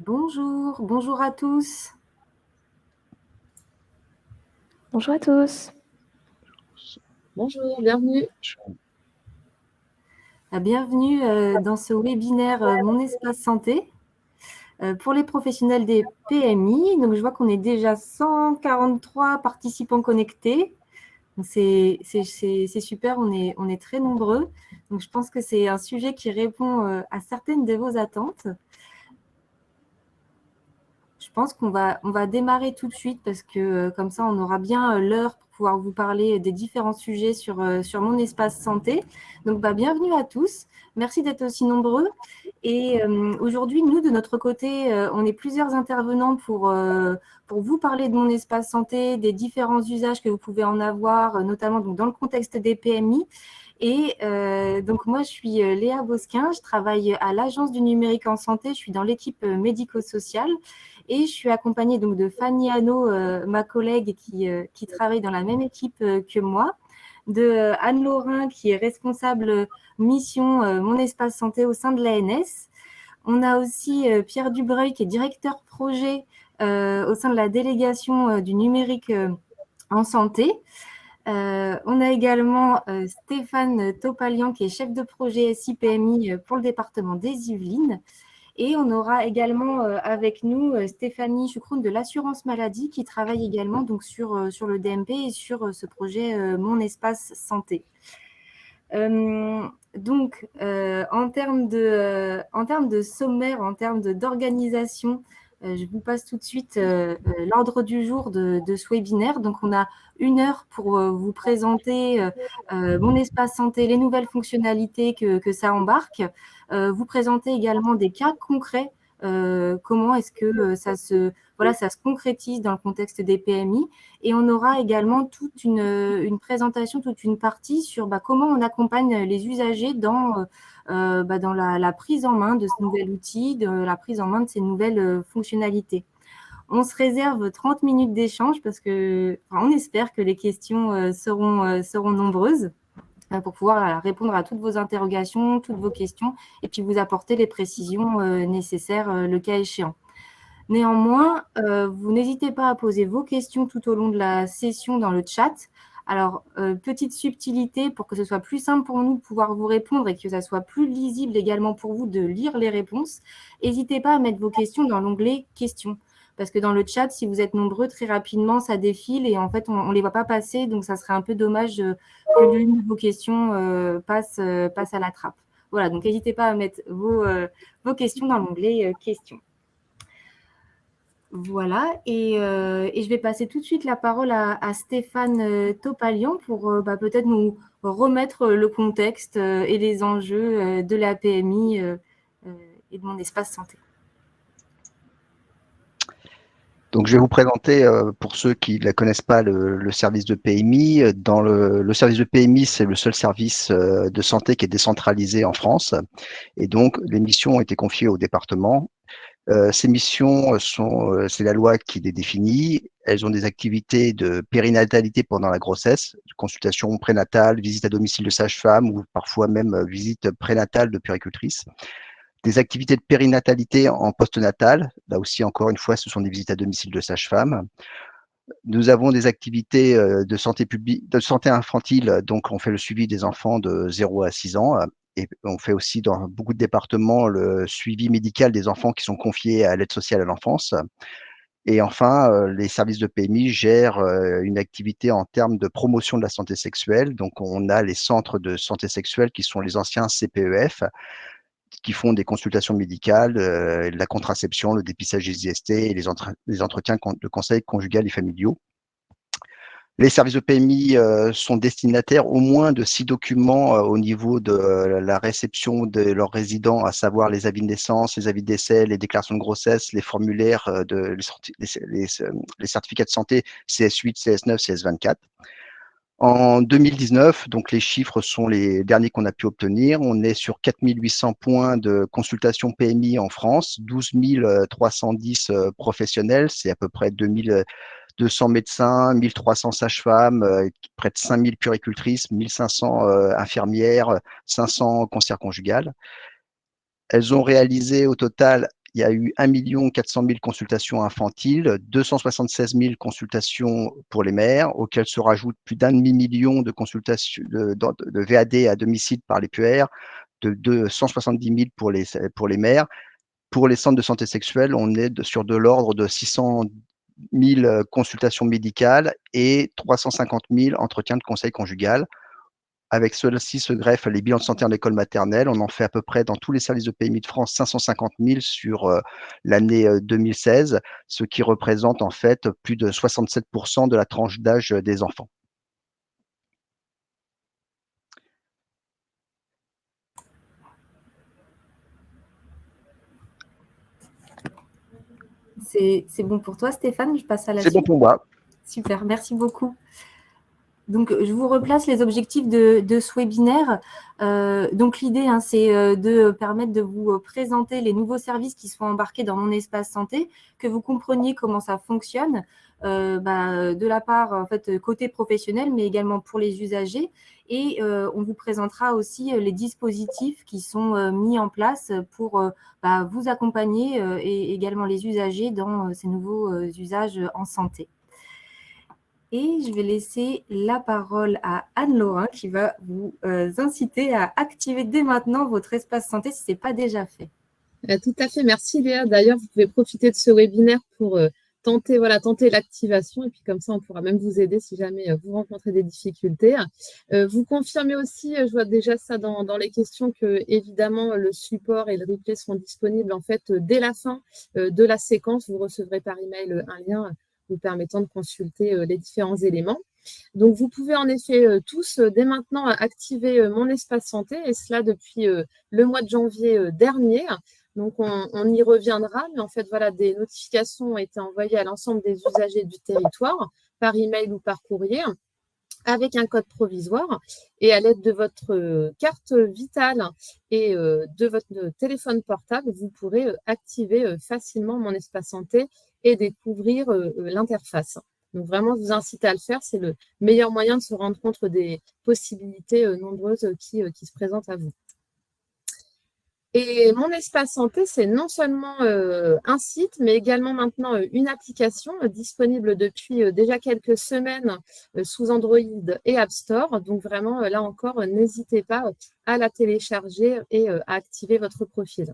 Bonjour, bonjour à tous. Bonjour à tous. Bonjour, bienvenue. Bienvenue dans ce webinaire Mon espace santé pour les professionnels des PMI. Donc, je vois qu'on est déjà 143 participants connectés. C'est super, on est très nombreux. Donc, je pense que c'est un sujet qui répond à certaines de vos attentes. Je pense qu'on va démarrer tout de suite parce que comme ça, on aura bien l'heure pour pouvoir vous parler des différents sujets sur mon espace santé. Donc, bienvenue à tous. Merci d'être aussi nombreux. Et aujourd'hui, nous, de notre côté, on est plusieurs intervenants pour vous parler de mon espace santé, des différents usages que vous pouvez en avoir, notamment donc, dans le contexte des PMI. Et donc, moi, je suis Léa Bosquin, je travaille à l'Agence du numérique en santé, je suis dans l'équipe médico-sociale et je suis accompagnée donc, de Fanny Hano, ma collègue qui travaille dans la même équipe que moi, de Anne Laurin qui est responsable mission Mon Espace Santé au sein de l'ANS. On a aussi Pierre Dubreuil qui est directeur projet au sein de la délégation du numérique en santé. On a également Stéphane Topalian qui est chef de projet SIPMI pour le département des Yvelines. Et on aura également avec nous Stéphanie Choucroune de l'assurance maladie qui travaille également donc, sur le DMP et sur ce projet Mon Espace Santé. Donc, en termes de sommaire, en termes d'organisation, je vous passe tout de suite l'ordre du jour de ce webinaire. Donc, on a 1 heure pour vous présenter Mon Espace Santé, les nouvelles fonctionnalités que ça embarque, vous présenter également des cas concrets, comment est-ce que ça se concrétise dans le contexte des PMI. Et on aura également toute une présentation, toute une partie sur comment on accompagne les usagers dans la prise en main de ce nouvel outil, de la prise en main de ces nouvelles fonctionnalités. On se réserve 30 minutes d'échange parce que, on espère que les questions seront nombreuses pour pouvoir répondre à toutes vos interrogations, toutes vos questions et puis vous apporter les précisions nécessaires le cas échéant. Néanmoins, vous n'hésitez pas à poser vos questions tout au long de la session dans le chat. Alors, petite subtilité pour que ce soit plus simple pour nous de pouvoir vous répondre et que ça soit plus lisible également pour vous de lire les réponses, n'hésitez pas à mettre vos questions dans l'onglet « Questions ». Parce que dans le chat, si vous êtes nombreux, très rapidement, ça défile et en fait, on ne les voit pas passer. Donc, ça serait un peu dommage que l'une de vos questions passe à la trappe. Voilà, donc n'hésitez pas à mettre vos questions dans l'onglet « Questions ». Voilà, et je vais passer tout de suite la parole à Stéphane Topalian pour peut-être nous remettre le contexte et les enjeux de la PMI et de mon espace santé. Donc, je vais vous présenter, pour ceux qui ne la connaissent pas, le service de PMI. Dans le service de PMI, c'est le seul service de santé qui est décentralisé en France. Et donc, les missions ont été confiées au département. Ces missions c'est la loi qui les définit. Elles ont des activités de périnatalité pendant la grossesse, consultation prénatale, visite à domicile de sage-femme ou parfois même visite prénatale de puéricultrice. Des activités de périnatalité en postnatal. Là aussi, encore une fois, ce sont des visites à domicile de sage-femme. Nous avons des activités de santé publique, de santé infantile. Donc, on fait le suivi des enfants de 0 à 6 ans. Et on fait aussi dans beaucoup de départements le suivi médical des enfants qui sont confiés à l'aide sociale à l'enfance. Et enfin, les services de PMI gèrent une activité en termes de promotion de la santé sexuelle. Donc, on a les centres de santé sexuelle qui sont les anciens CPEF, qui font des consultations médicales, la contraception, le dépistage des IST et les entretiens de conseil conjugal et familiaux. Les services de PMI sont destinataires au moins de 6 documents au niveau de la réception de leurs résidents, à savoir les avis de naissance, les avis de décès, les déclarations de grossesse, les formulaires, les certificats de santé CS8, CS9, CS24. En 2019, donc les chiffres sont les derniers qu'on a pu obtenir. On est sur 4 800 points de consultation PMI en France, 12 310 professionnels, c'est à peu près 200 médecins, 1300 sages-femmes, près de 5000 puéricultrices, 1500 infirmières, 500 conseillères conjugales. Elles ont réalisé au total il y a eu 1 400 000 consultations infantiles, 276 000 consultations pour les mères, auxquelles se rajoutent plus d'1,5 million de consultations de VAD à domicile par les puères, de 170 000 pour les mères. Pour les centres de santé sexuelle, on est sur de l'ordre de 600 000 consultations médicales et 350 000 entretiens de conseil conjugal. Avec cela-ci se greffent les bilans de santé en école maternelle. On en fait à peu près dans tous les services de PMI de France 550 000 sur l'année 2016, ce qui représente en fait plus de 67% de la tranche d'âge des enfants. C'est bon pour toi, Stéphane? Je passe à la suite. C'est bon pour moi. Super, merci beaucoup. Donc, je vous replace les objectifs de ce webinaire. Donc, l'idée, c'est de permettre de vous présenter les nouveaux services qui sont embarqués dans Mon Espace Santé, que vous compreniez comment ça fonctionne, de la part, en fait, côté professionnel, mais également pour les usagers. Et on vous présentera aussi les dispositifs qui sont mis en place pour vous accompagner et également les usagers dans ces nouveaux usages en santé. Et je vais laisser la parole à Anne-Laure qui va vous inciter à activer dès maintenant votre espace santé si ce n'est pas déjà fait. Tout à fait, merci Léa. D'ailleurs, vous pouvez profiter de ce webinaire pour tenter l'activation et puis comme ça, on pourra même vous aider si jamais vous rencontrez des difficultés. Vous confirmez aussi, je vois déjà ça dans les questions, que évidemment le support et le replay seront disponibles en fait dès la fin de la séquence. Vous recevrez par email un lien vous permettant de consulter les différents éléments. Donc, vous pouvez en effet tous dès maintenant activer Mon Espace Santé, et cela depuis le mois de janvier dernier. Donc, on y reviendra, mais en fait, voilà, des notifications ont été envoyées à l'ensemble des usagers du territoire par email ou par courrier, avec un code provisoire, et à l'aide de votre carte vitale et de votre téléphone portable, vous pourrez activer facilement Mon Espace Santé et découvrir l'interface. Donc vraiment, je vous incite à le faire, c'est le meilleur moyen de se rendre compte des possibilités nombreuses qui se présentent à vous. Et Mon Espace Santé, c'est non seulement un site, mais également maintenant une application disponible depuis déjà quelques semaines sous Android et App Store. Donc vraiment, là encore, n'hésitez pas à la télécharger et à activer votre profil.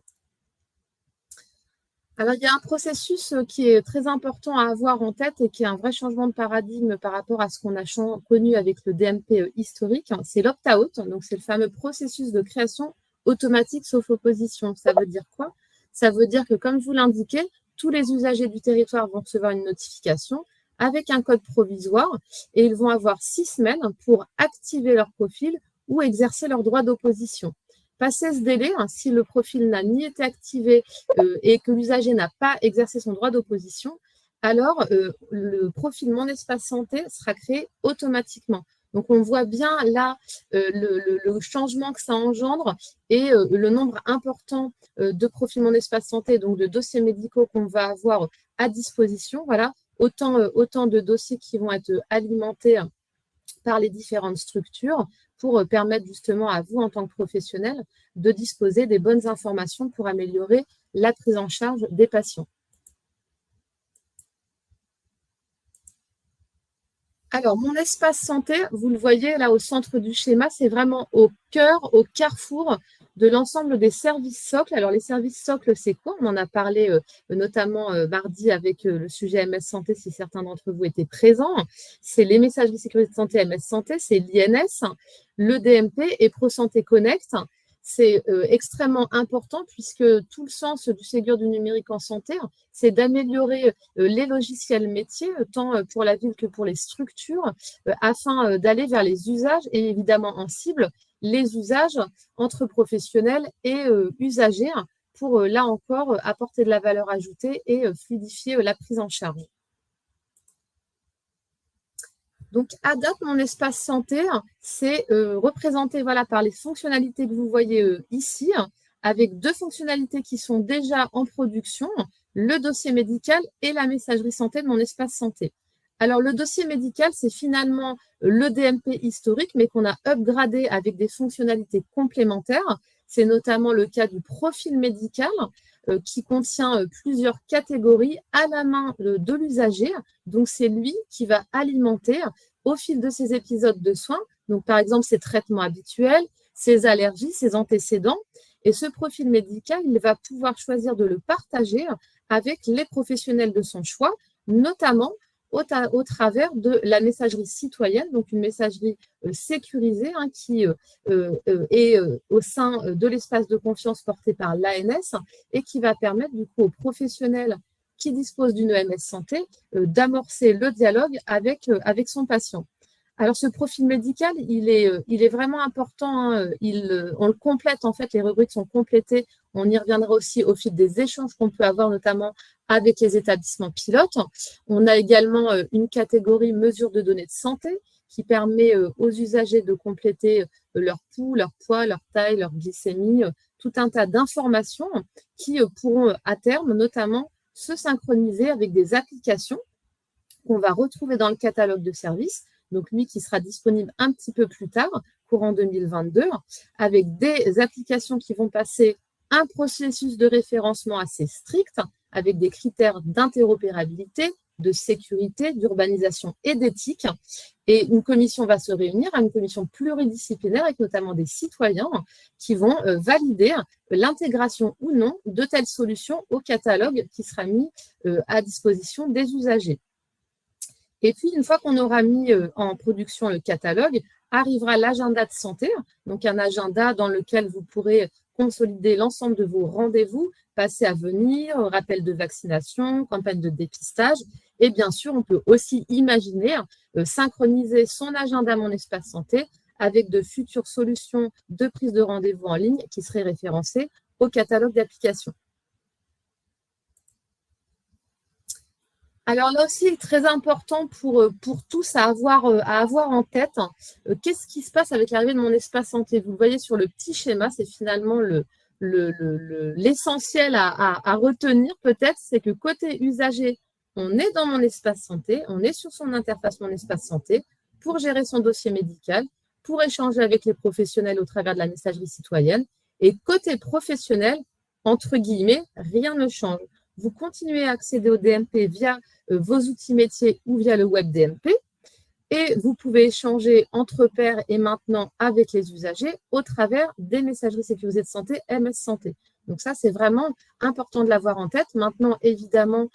Alors, il y a un processus qui est très important à avoir en tête et qui est un vrai changement de paradigme par rapport à ce qu'on a connu avec le DMP historique. C'est l'opt-out, donc c'est le fameux processus de création automatique sauf opposition. Ça veut dire quoi? Ça veut dire que, comme je vous l'indiquais, tous les usagers du territoire vont recevoir une notification avec un code provisoire et ils vont avoir 6 semaines pour activer leur profil ou exercer leur droit d'opposition. Passé ce délai, si le profil n'a ni été activé et que l'usager n'a pas exercé son droit d'opposition, alors le profil Mon Espace Santé sera créé automatiquement. Donc, on voit bien là le changement que ça engendre et le nombre important de profils Mon Espace Santé, donc de dossiers médicaux qu'on va avoir à disposition. Voilà, autant de dossiers qui vont être alimentés par les différentes structures pour permettre justement à vous, en tant que professionnel, de disposer des bonnes informations pour améliorer la prise en charge des patients. Alors, Mon Espace Santé, vous le voyez là au centre du schéma, c'est vraiment au cœur, au carrefour de l'ensemble des services socles. Alors, les services socles, c'est quoi? On en a parlé notamment mardi avec le sujet MS Santé, si certains d'entre vous étaient présents. C'est les messageries sécurité santé MS Santé, c'est l'INS, le DMP et ProSanté Connect. C'est extrêmement important puisque tout le sens du Ségur du numérique en santé, c'est d'améliorer les logiciels métiers, tant pour la ville que pour les structures, afin d'aller vers les usages et évidemment en cible, les usages entre professionnels et usagers pour, là encore, apporter de la valeur ajoutée et fluidifier la prise en charge. Donc, à date, Mon Espace Santé, c'est représenté par les fonctionnalités que vous voyez ici, avec 2 fonctionnalités qui sont déjà en production, le dossier médical et la messagerie santé de Mon Espace Santé. Alors, le dossier médical, c'est finalement le DMP historique, mais qu'on a upgradé avec des fonctionnalités complémentaires. C'est notamment le cas du profil médical, qui contient plusieurs catégories à la main de l'usager. Donc, c'est lui qui va alimenter au fil de ses épisodes de soins, donc par exemple ses traitements habituels, ses allergies, ses antécédents. Et ce profil médical, il va pouvoir choisir de le partager avec les professionnels de son choix, notamment au travers de la messagerie citoyenne, donc une messagerie sécurisée qui est au sein de l'espace de confiance porté par l'ANS et qui va permettre du coup aux professionnels qui disposent d'une EMS santé d'amorcer le dialogue avec son patient. Alors, ce profil médical, il est vraiment important. On le complète, en fait, les rubriques sont complétées. On y reviendra aussi au fil des échanges qu'on peut avoir, notamment avec les établissements pilotes. On a également une catégorie mesures de données de santé qui permet aux usagers de compléter leur pouls, leur poids, leur taille, leur glycémie, tout un tas d'informations qui pourront à terme, notamment, se synchroniser avec des applications qu'on va retrouver dans le catalogue de services. Donc, lui qui sera disponible un petit peu plus tard, courant 2022, avec des applications qui vont passer un processus de référencement assez strict, avec des critères d'interopérabilité, de sécurité, d'urbanisation et d'éthique. Et une commission va se réunir, une commission pluridisciplinaire, avec notamment des citoyens qui vont valider l'intégration ou non de telles solutions au catalogue qui sera mis à disposition des usagers. Et puis, une fois qu'on aura mis en production le catalogue, arrivera l'agenda de santé, donc un agenda dans lequel vous pourrez consolider l'ensemble de vos rendez-vous, passer à venir, rappel de vaccination, campagne de dépistage. Et bien sûr, on peut aussi imaginer synchroniser son agenda Mon Espace Santé avec de futures solutions de prise de rendez-vous en ligne qui seraient référencées au catalogue d'applications. Alors là aussi, très important pour tous à avoir en tête, qu'est-ce qui se passe avec l'arrivée de Mon Espace Santé? Vous le voyez sur le petit schéma, c'est finalement l'essentiel à retenir peut-être, c'est que côté usager, on est dans Mon Espace Santé, on est sur son interface Mon Espace Santé pour gérer son dossier médical, pour échanger avec les professionnels au travers de la messagerie citoyenne. Et côté professionnel, entre guillemets, rien ne change. Vous continuez à accéder au DMP via vos outils métiers ou via le web DMP et vous pouvez échanger entre pairs et maintenant avec les usagers au travers des messageries sécurisées de santé MS Santé. Donc ça, c'est vraiment important de l'avoir en tête. Maintenant, évidemment,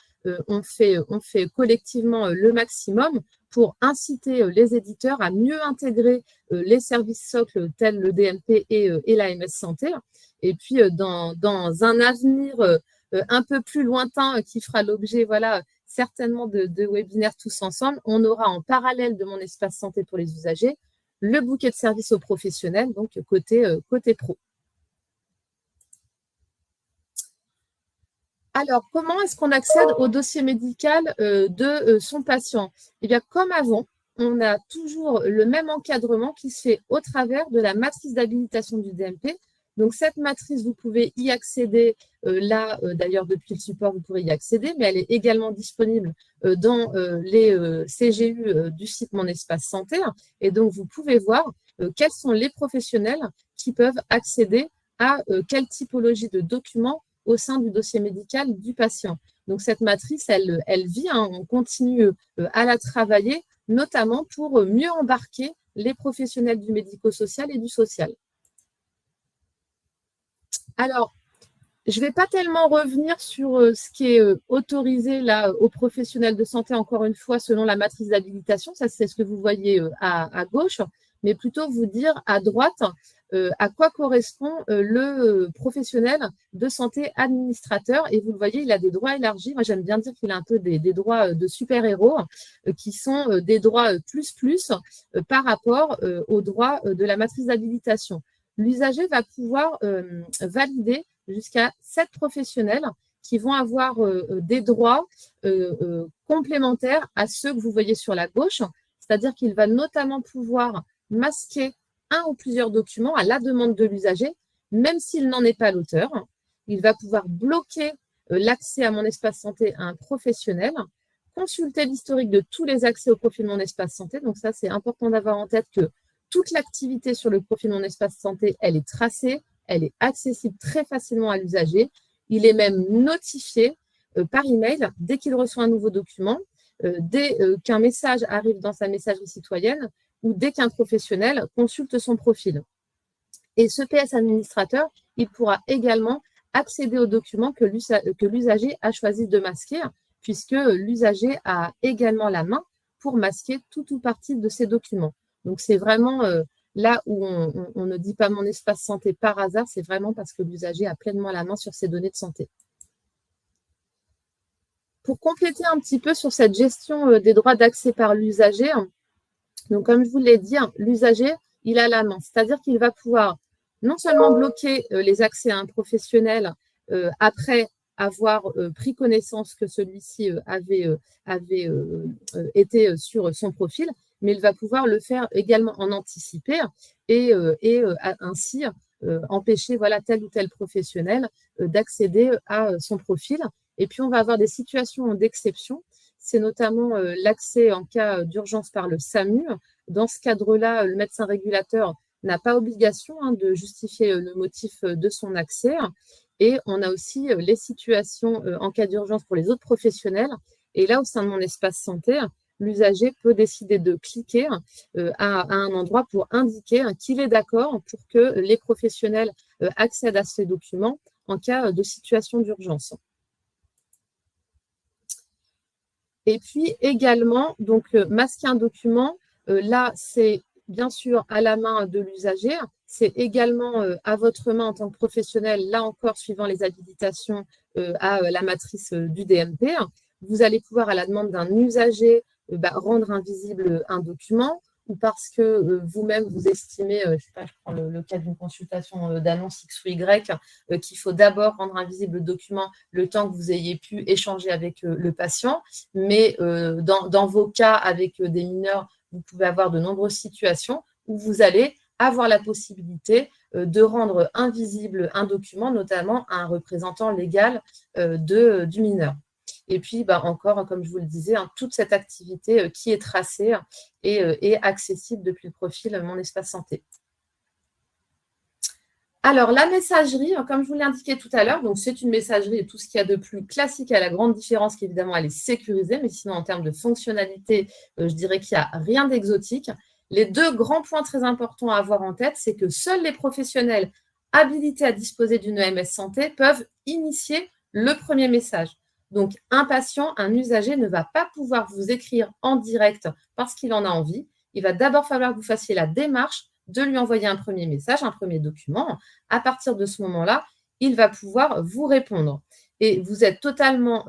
on fait collectivement le maximum pour inciter les éditeurs à mieux intégrer les services socles tels le DMP et la MS Santé. Et puis, dans un avenir un peu plus lointain qui fera l'objet, voilà, certainement de webinaires tous ensemble, on aura en parallèle de Mon Espace Santé pour les usagers le bouquet de services aux professionnels, donc côté pro. Alors, comment est-ce qu'on accède au dossier médical de son patient? Eh bien, comme avant, on a toujours le même encadrement qui se fait au travers de la matrice d'habilitation du DMP. Donc, cette matrice, vous pouvez y accéder. Là, d'ailleurs, depuis le support, vous pourrez y accéder, mais elle est également disponible dans les CGU du site Mon Espace Santé. Et donc, vous pouvez voir quels sont les professionnels qui peuvent accéder à quelle typologie de documents au sein du dossier médical du patient. Donc, cette matrice, elle vit, on continue à la travailler, notamment pour mieux embarquer les professionnels du médico-social et du social. Alors, je ne vais pas tellement revenir sur ce qui est autorisé là aux professionnels de santé, encore une fois, selon la matrice d'habilitation. Ça, c'est ce que vous voyez à gauche, mais plutôt vous dire à droite à quoi correspond le professionnel de santé administrateur. Et vous le voyez, il a des droits élargis. Moi, j'aime bien dire qu'il a un peu des droits de super-héros qui sont des droits plus par rapport aux droits de la matrice d'habilitation. L'usager va pouvoir valider jusqu'à 7 professionnels qui vont avoir des droits complémentaires à ceux que vous voyez sur la gauche, c'est-à-dire qu'il va notamment pouvoir masquer un ou plusieurs documents à la demande de l'usager, même s'il n'en est pas l'auteur. Il va pouvoir bloquer l'accès à Mon Espace Santé à un professionnel, consulter l'historique de tous les accès au profil Mon Espace Santé. Donc ça, c'est important d'avoir en tête que toute l'activité sur le profil Mon Espace Santé, elle est tracée, elle est accessible très facilement à l'usager. Il est même notifié par email dès qu'il reçoit un nouveau document, dès qu'un message arrive dans sa messagerie citoyenne ou dès qu'un professionnel consulte son profil. Et ce PS administrateur, il pourra également accéder aux documents que l'usager a choisi de masquer, puisque l'usager a également la main pour masquer tout ou partie de ces documents. Donc, c'est vraiment là où on ne dit pas mon espace santé par hasard, c'est vraiment parce que l'usager a pleinement la main sur ses données de santé. Pour compléter un petit peu sur cette gestion des droits d'accès par l'usager, donc comme je vous l'ai dit, l'usager, il a la main, c'est-à-dire qu'il va pouvoir non seulement bloquer les accès à un professionnel après avoir pris connaissance que celui-ci avait été sur son profil, mais il va pouvoir le faire également en anticiper et ainsi empêcher voilà, tel ou tel professionnel d'accéder à son profil. Et puis, on va avoir des situations d'exception. C'est notamment l'accès en cas d'urgence par le SAMU. Dans ce cadre-là, le médecin régulateur n'a pas obligation de justifier le motif de son accès. Et on a aussi les situations en cas d'urgence pour les autres professionnels. Et là, au sein de mon espace santé, l'usager peut décider de cliquer à un endroit pour indiquer qu'il est d'accord pour que les professionnels accèdent à ces documents en cas de situation d'urgence. Et puis également, donc masquer un document, là, c'est bien sûr à la main de l'usager, c'est également à votre main en tant que professionnel, là encore, suivant les habilitations à la matrice du DMP. Vous allez pouvoir, à la demande d'un usager, rendre invisible un document, ou parce que vous-même, vous estimez, je ne sais pas, je prends le cas d'une consultation d'annonce X ou Y, qu'il faut d'abord rendre invisible le document le temps que vous ayez pu échanger avec le patient. Mais dans vos cas avec des mineurs, vous pouvez avoir de nombreuses situations où vous allez avoir la possibilité de rendre invisible un document, notamment à un représentant légal du mineur. Et puis, encore, comme je vous le disais, toute cette activité qui est tracée et accessible depuis le profil Mon Espace Santé. Alors, la messagerie, comme je vous l'ai indiqué tout à l'heure, donc c'est une messagerie et tout ce qu'il y a de plus classique, à la grande différence qu'évidemment, elle est sécurisée, mais sinon, en termes de fonctionnalité, je dirais qu'il n'y a rien d'exotique. Les deux grands points très importants à avoir en tête, c'est que seuls les professionnels habilités à disposer d'une EMS santé peuvent initier le premier message. Donc, un patient, un usager ne va pas pouvoir vous écrire en direct parce qu'il en a envie. Il va d'abord falloir que vous fassiez la démarche de lui envoyer un premier message, un premier document. À partir de ce moment-là, il va pouvoir vous répondre. Et vous êtes totalement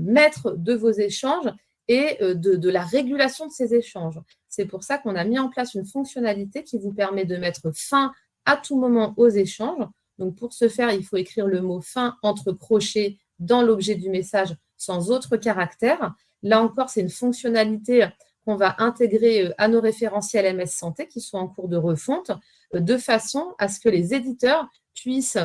maître de vos échanges et de la régulation de ces échanges. C'est pour ça qu'on a mis en place une fonctionnalité qui vous permet de mettre fin à tout moment aux échanges. Donc, pour ce faire, il faut écrire le mot « fin » entre crochets dans l'objet du message sans autre caractère. Là encore, c'est une fonctionnalité qu'on va intégrer à nos référentiels MS Santé qui sont en cours de refonte, de façon à ce que les éditeurs puissent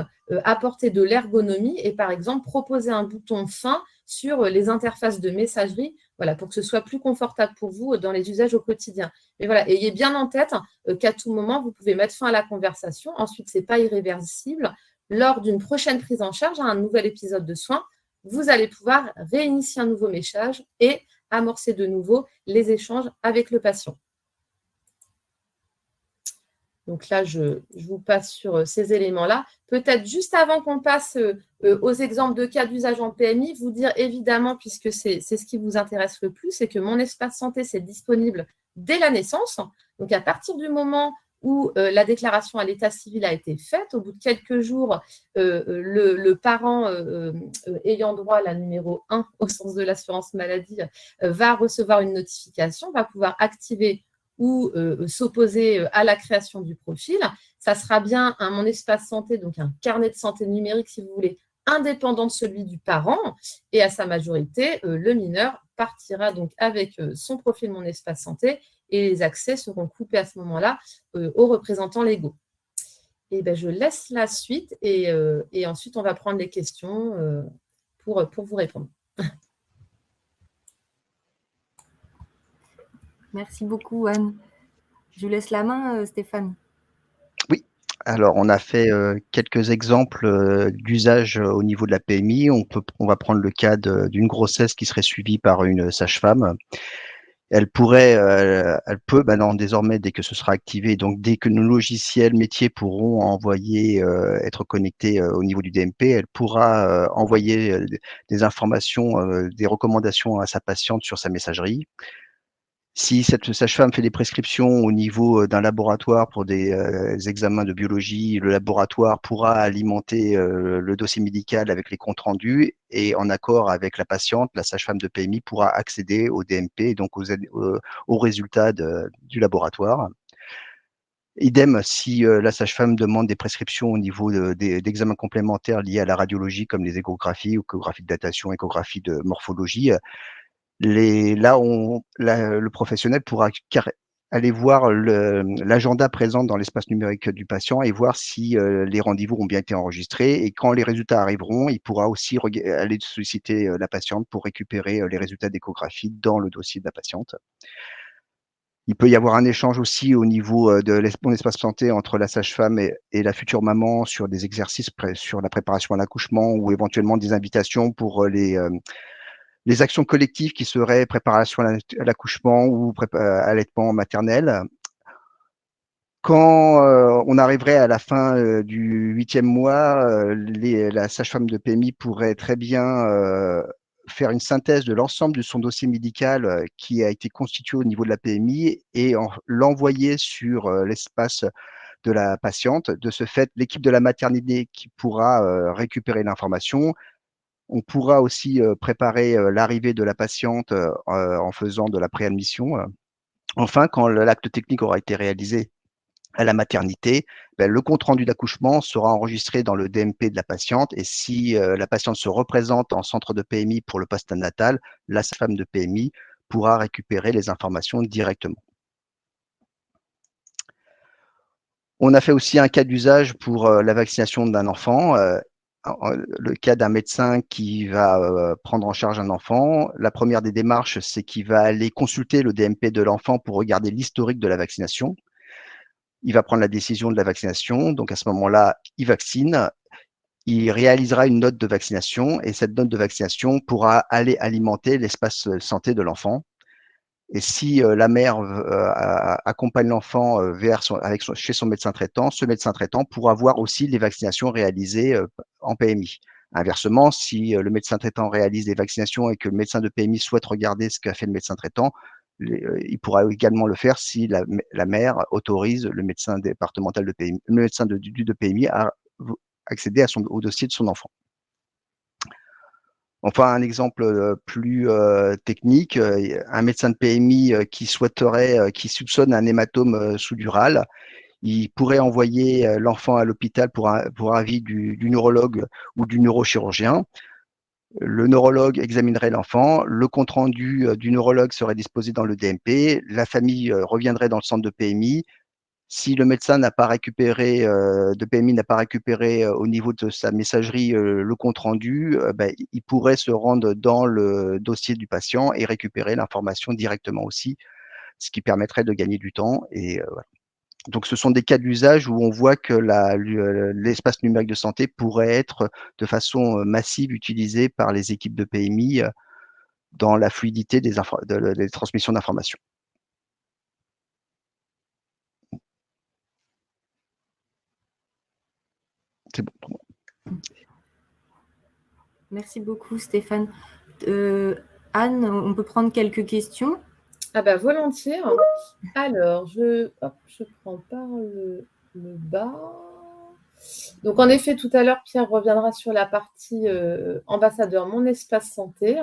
apporter de l'ergonomie et, par exemple, proposer un bouton « fin » sur les interfaces de messagerie, voilà, pour que ce soit plus confortable pour vous dans les usages au quotidien. Mais voilà, ayez bien en tête qu'à tout moment, vous pouvez mettre fin à la conversation. Ensuite, ce n'est pas irréversible. Lors d'une prochaine prise en charge, un nouvel épisode de soins, vous allez pouvoir réinitier un nouveau message et amorcer de nouveau les échanges avec le patient. Donc là, je vous passe sur ces éléments-là. Peut-être juste avant qu'on passe aux exemples de cas d'usage en PMI, vous dire évidemment, puisque c'est ce qui vous intéresse le plus, c'est que Mon Espace Santé, c'est disponible dès la naissance. Donc à partir du moment où la déclaration à l'état civil a été faite, au bout de quelques jours, le parent ayant droit à la numéro 1 au sens de l'assurance maladie va recevoir une notification, va pouvoir activer ou s'opposer à la création du profil. Ça sera bien un Mon Espace Santé, donc un carnet de santé numérique, si vous voulez, indépendant de celui du parent. Et à sa majorité, le mineur partira donc avec son profil Mon Espace Santé et les accès seront coupés à ce moment-là aux représentants légaux. Et je laisse la suite et ensuite, on va prendre les questions pour vous répondre. Merci beaucoup, Anne. Je vous laisse la main, Stéphane. Oui. Alors, on a fait quelques exemples d'usage au niveau de la PMI. On va prendre le cas d'une grossesse qui serait suivie par une sage-femme. Elle peut maintenant désormais, dès que ce sera activé, donc dès que nos logiciels métiers pourront être connectés au niveau du DMP, elle pourra envoyer des informations, des recommandations à sa patiente sur sa messagerie. Si cette sage-femme fait des prescriptions au niveau d'un laboratoire pour des examens de biologie, le laboratoire pourra alimenter le dossier médical avec les comptes rendus et en accord avec la patiente, la sage-femme de PMI pourra accéder au DMP et donc aux résultats du laboratoire. Idem, si la sage-femme demande des prescriptions au niveau d'examens complémentaires liés à la radiologie comme les échographies, échographies de datation, échographies de morphologie, le professionnel pourra aller voir l'agenda présent dans l'espace numérique du patient et voir si les rendez-vous ont bien été enregistrés. Et quand les résultats arriveront, il pourra aussi aller solliciter la patiente pour récupérer les résultats d'échographie dans le dossier de la patiente. Il peut y avoir un échange aussi au niveau de mon espace santé entre la sage-femme et la future maman sur des exercices sur la préparation à l'accouchement ou éventuellement des invitations pour les actions collectives qui seraient préparation à l'accouchement ou allaitement maternel. Quand on arriverait à la fin du 8e mois, la sage-femme de PMI pourrait très bien faire une synthèse de l'ensemble de son dossier médical qui a été constitué au niveau de la PMI et l'envoyer sur l'espace de la patiente. De ce fait, l'équipe de la maternité qui pourra récupérer l'information. On pourra aussi préparer l'arrivée de la patiente en faisant de la préadmission. Enfin, quand l'acte technique aura été réalisé à la maternité, le compte-rendu d'accouchement sera enregistré dans le DMP de la patiente et si la patiente se représente en centre de PMI pour le postnatal, la sage-femme de PMI pourra récupérer les informations directement. On a fait aussi un cas d'usage pour la vaccination d'un enfant. Le cas d'un médecin qui va prendre en charge un enfant. La première des démarches, c'est qu'il va aller consulter le DMP de l'enfant pour regarder l'historique de la vaccination. Il va prendre la décision de la vaccination. Donc, à ce moment-là, il vaccine. Il réalisera une note de vaccination et cette note de vaccination pourra aller alimenter l'espace santé de l'enfant. Et si la mère accompagne l'enfant chez son médecin traitant, ce médecin traitant pourra voir aussi les vaccinations réalisées en PMI. Inversement, si le médecin traitant réalise des vaccinations et que le médecin de PMI souhaite regarder ce qu'a fait le médecin traitant, il pourra également le faire si la mère autorise le médecin départemental de PMI, le médecin de PMI à accéder au dossier de son enfant. Enfin, un exemple plus technique, un médecin de PMI qui soupçonne un hématome sous-dural, il pourrait envoyer l'enfant à l'hôpital pour avis du neurologue ou du neurochirurgien. Le neurologue examinerait l'enfant, le compte-rendu du neurologue serait disposé dans le DMP, la famille reviendrait dans le centre de PMI. Si le médecin n'a pas récupéré, de PMI n'a pas récupéré au niveau de sa messagerie le compte-rendu, il pourrait se rendre dans le dossier du patient et récupérer l'information directement aussi, ce qui permettrait de gagner du temps. Et voilà. Donc, ce sont des cas d'usage où on voit que l'espace numérique de santé pourrait être de façon massive utilisé par les équipes de PMI dans la fluidité des transmissions d'informations. C'est bon pour moi. Merci beaucoup, Stéphane. Anne, on peut prendre quelques questions? Ah bah volontiers. Alors, je prends par le bas. Donc, en effet, tout à l'heure, Pierre reviendra sur la partie ambassadeur Mon Espace Santé.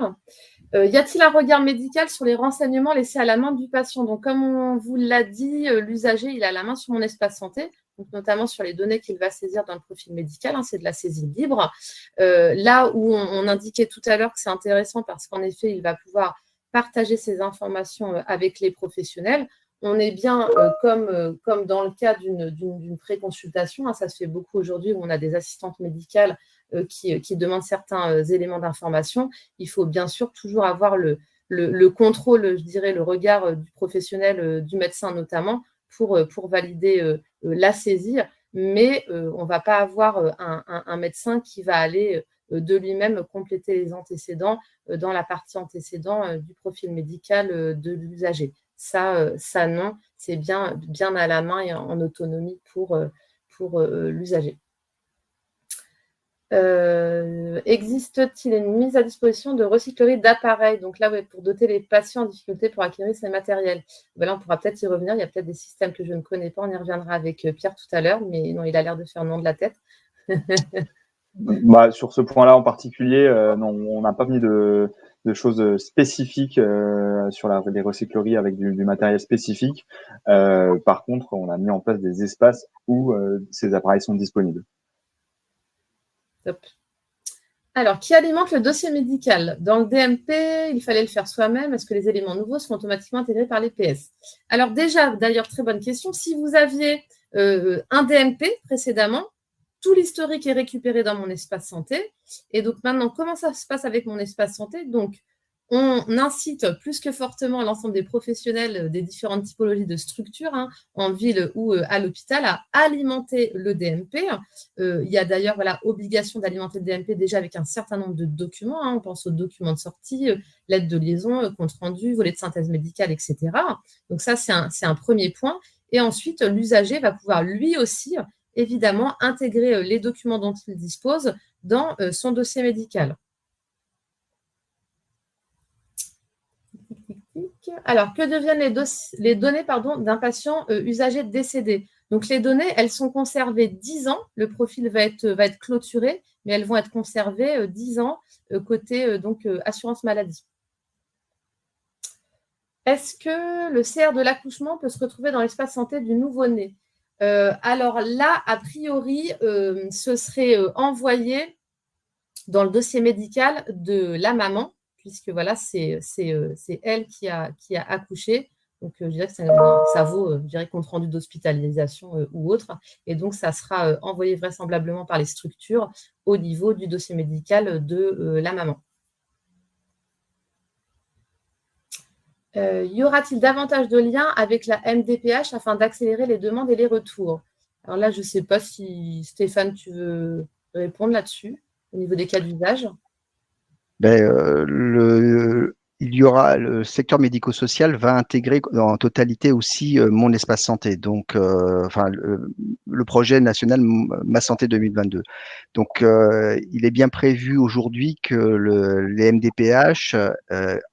Y a-t-il un regard médical sur les renseignements laissés à la main du patient? Donc, comme on vous l'a dit, l'usager, il a la main sur Mon Espace Santé, donc notamment sur les données qu'il va saisir dans le profil médical, hein, c'est de la saisie libre. Là où on indiquait tout à l'heure que c'est intéressant parce qu'en effet, il va pouvoir partager ces informations avec les professionnels. On est bien comme dans le cas d'une pré-consultation, hein, ça se fait beaucoup aujourd'hui où on a des assistantes médicales qui demandent certains éléments d'information. Il faut bien sûr toujours avoir le contrôle, je dirais, le regard du professionnel, du médecin notamment, pour valider la saisie. mais on ne va pas avoir un médecin qui va aller de lui-même compléter les antécédents dans la partie antécédent du profil médical de l'usager. Ça non, c'est bien à la main et en autonomie pour l'usager. Existe-t-il une mise à disposition de recyclerie d'appareils? Donc là, pour doter les patients en difficulté pour acquérir ces matériels. Là, on pourra peut-être y revenir. Il y a peut-être des systèmes que je ne connais pas. On y reviendra avec Pierre tout à l'heure, mais non, il a l'air de faire non de la tête. Sur ce point-là en particulier, non, on n'a pas mis de choses spécifiques sur les recycleries avec du matériel spécifique. Par contre, on a mis en place des espaces où ces appareils sont disponibles. Top. Alors, qui alimente le dossier médical? Dans le DMP, il fallait le faire soi-même. Est-ce que les éléments nouveaux sont automatiquement intégrés par les PS? Alors déjà, d'ailleurs, très bonne question. Si vous aviez un DMP précédemment, tout l'historique est récupéré dans mon espace santé. Et donc maintenant, comment ça se passe avec mon espace santé? Donc, on incite plus que fortement l'ensemble des professionnels des différentes typologies de structures, en ville ou à l'hôpital, à alimenter le DMP. Il y a d'ailleurs obligation d'alimenter le DMP déjà avec un certain nombre de documents. On pense aux documents de sortie, lettres de liaison, compte rendu, volet de synthèse médicale, etc. Donc ça, c'est un premier point. Et ensuite, l'usager va pouvoir lui aussi, évidemment, intégrer les documents dont il dispose dans son dossier médical. Alors, que deviennent les données d'un patient usager décédé? Donc, les données, elles sont conservées 10 ans. Le profil va être clôturé, mais elles vont être conservées 10 ans côté assurance maladie. Est-ce que le CR de l'accouchement peut se retrouver dans l'espace santé du nouveau-né? Alors là, a priori, ce serait envoyé dans le dossier médical de la maman, puisque c'est elle qui a accouché. Donc, je dirais que ça vaut, compte rendu d'hospitalisation ou autre. Et donc, ça sera envoyé vraisemblablement par les structures au niveau du dossier médical de la maman. Y aura-t-il davantage de liens avec la MDPH afin d'accélérer les demandes et les retours? Alors là, je ne sais pas si Stéphane, tu veux répondre là-dessus, au niveau des cas d'usage. Il y aura le secteur médico-social va intégrer en totalité aussi mon espace santé, donc le projet national Ma Santé 2022. Donc il est bien prévu aujourd'hui que les MDPH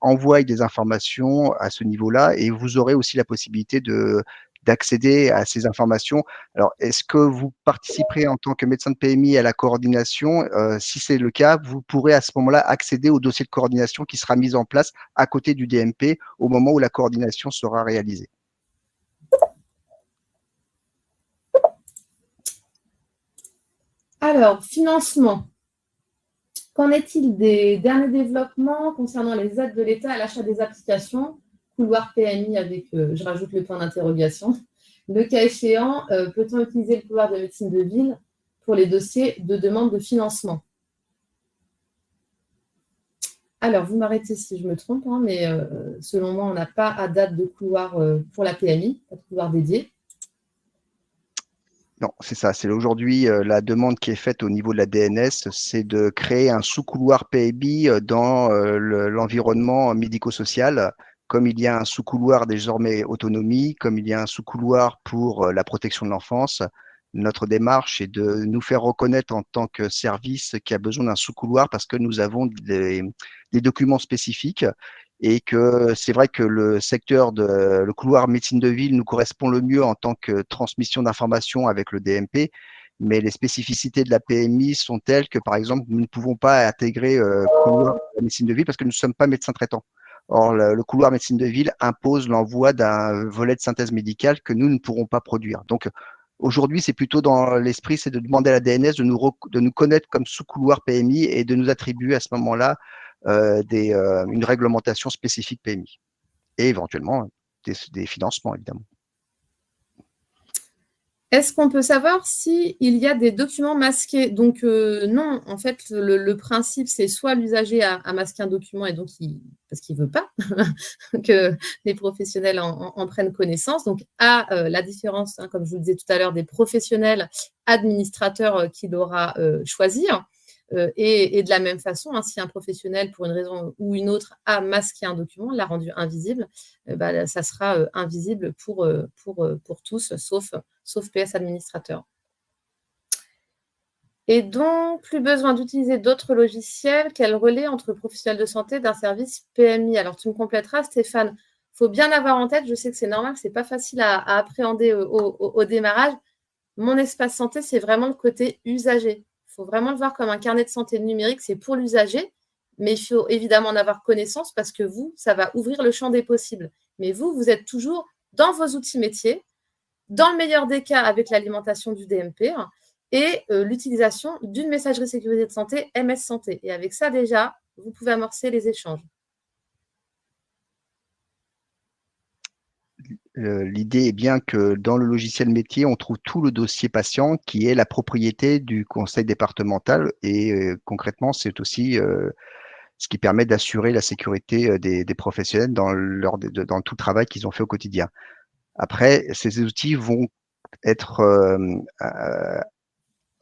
envoient des informations à ce niveau-là, et vous aurez aussi la possibilité d'accéder à ces informations. Alors, est-ce que vous participerez en tant que médecin de PMI à la coordination? Si c'est le cas, vous pourrez à ce moment-là accéder au dossier de coordination qui sera mis en place à côté du DMP au moment où la coordination sera réalisée. Alors, financement. Qu'en est-il des derniers développements concernant les aides de l'État à l'achat des applications? Couloir PMI avec, je rajoute le point d'interrogation. Le cas échéant, peut-on utiliser le couloir de médecine de ville pour les dossiers de demande de financement? Alors, vous m'arrêtez si je me trompe, mais selon moi, on n'a pas à date de couloir pour la PMI, pas de couloir dédié. Non, c'est ça. C'est aujourd'hui la demande qui est faite au niveau de la DNS, c'est de créer un sous-couloir PMI dans l'environnement médico-social, comme il y a un sous-couloir désormais autonomie, comme il y a un sous-couloir pour la protection de l'enfance. Notre démarche est de nous faire reconnaître en tant que service qui a besoin d'un sous-couloir parce que nous avons des documents spécifiques, et que c'est vrai que le couloir médecine de ville nous correspond le mieux en tant que transmission d'informations avec le DMP, mais les spécificités de la PMI sont telles que, par exemple, nous ne pouvons pas intégrer le couloir de la médecine de ville parce que nous ne sommes pas médecins traitants. Or, le couloir médecine de ville impose l'envoi d'un volet de synthèse médicale que nous ne pourrons pas produire. Donc, aujourd'hui, c'est plutôt dans l'esprit, c'est de demander à la DNS de nous connaître comme sous-couloir PMI et de nous attribuer à ce moment-là une réglementation spécifique PMI et éventuellement des financements, évidemment. Est-ce qu'on peut savoir s'il y a des documents masqués? Donc, non, en fait, le principe, c'est soit l'usager a masqué un document et donc parce qu'il ne veut pas que les professionnels en prennent connaissance. Donc, la différence, hein, comme je vous le disais tout à l'heure, des professionnels administrateurs qu'il aura choisi. Et de la même façon, hein, si un professionnel, pour une raison ou une autre, a masqué un document, l'a rendu invisible, ça sera invisible pour tous, sauf PS administrateur. Et donc, plus besoin d'utiliser d'autres logiciels. Quel relais entre professionnels de santé d'un service PMI? Alors, tu me compléteras, Stéphane. Il faut bien avoir en tête, je sais que c'est normal, ce n'est pas facile à appréhender au démarrage. Mon espace santé, c'est vraiment le côté usager. Il faut vraiment le voir comme un carnet de santé numérique, c'est pour l'usager, mais il faut évidemment en avoir connaissance parce que vous, ça va ouvrir le champ des possibles. Mais vous êtes toujours dans vos outils métiers, dans le meilleur des cas avec l'alimentation du DMP et l'utilisation d'une messagerie sécurisée de santé, MS Santé. Et avec ça, déjà, vous pouvez amorcer les échanges. L'idée est bien que dans le logiciel métier, on trouve tout le dossier patient qui est la propriété du conseil départemental et concrètement, c'est aussi ce qui permet d'assurer la sécurité des professionnels dans tout le travail qu'ils ont fait au quotidien. Après, ces outils vont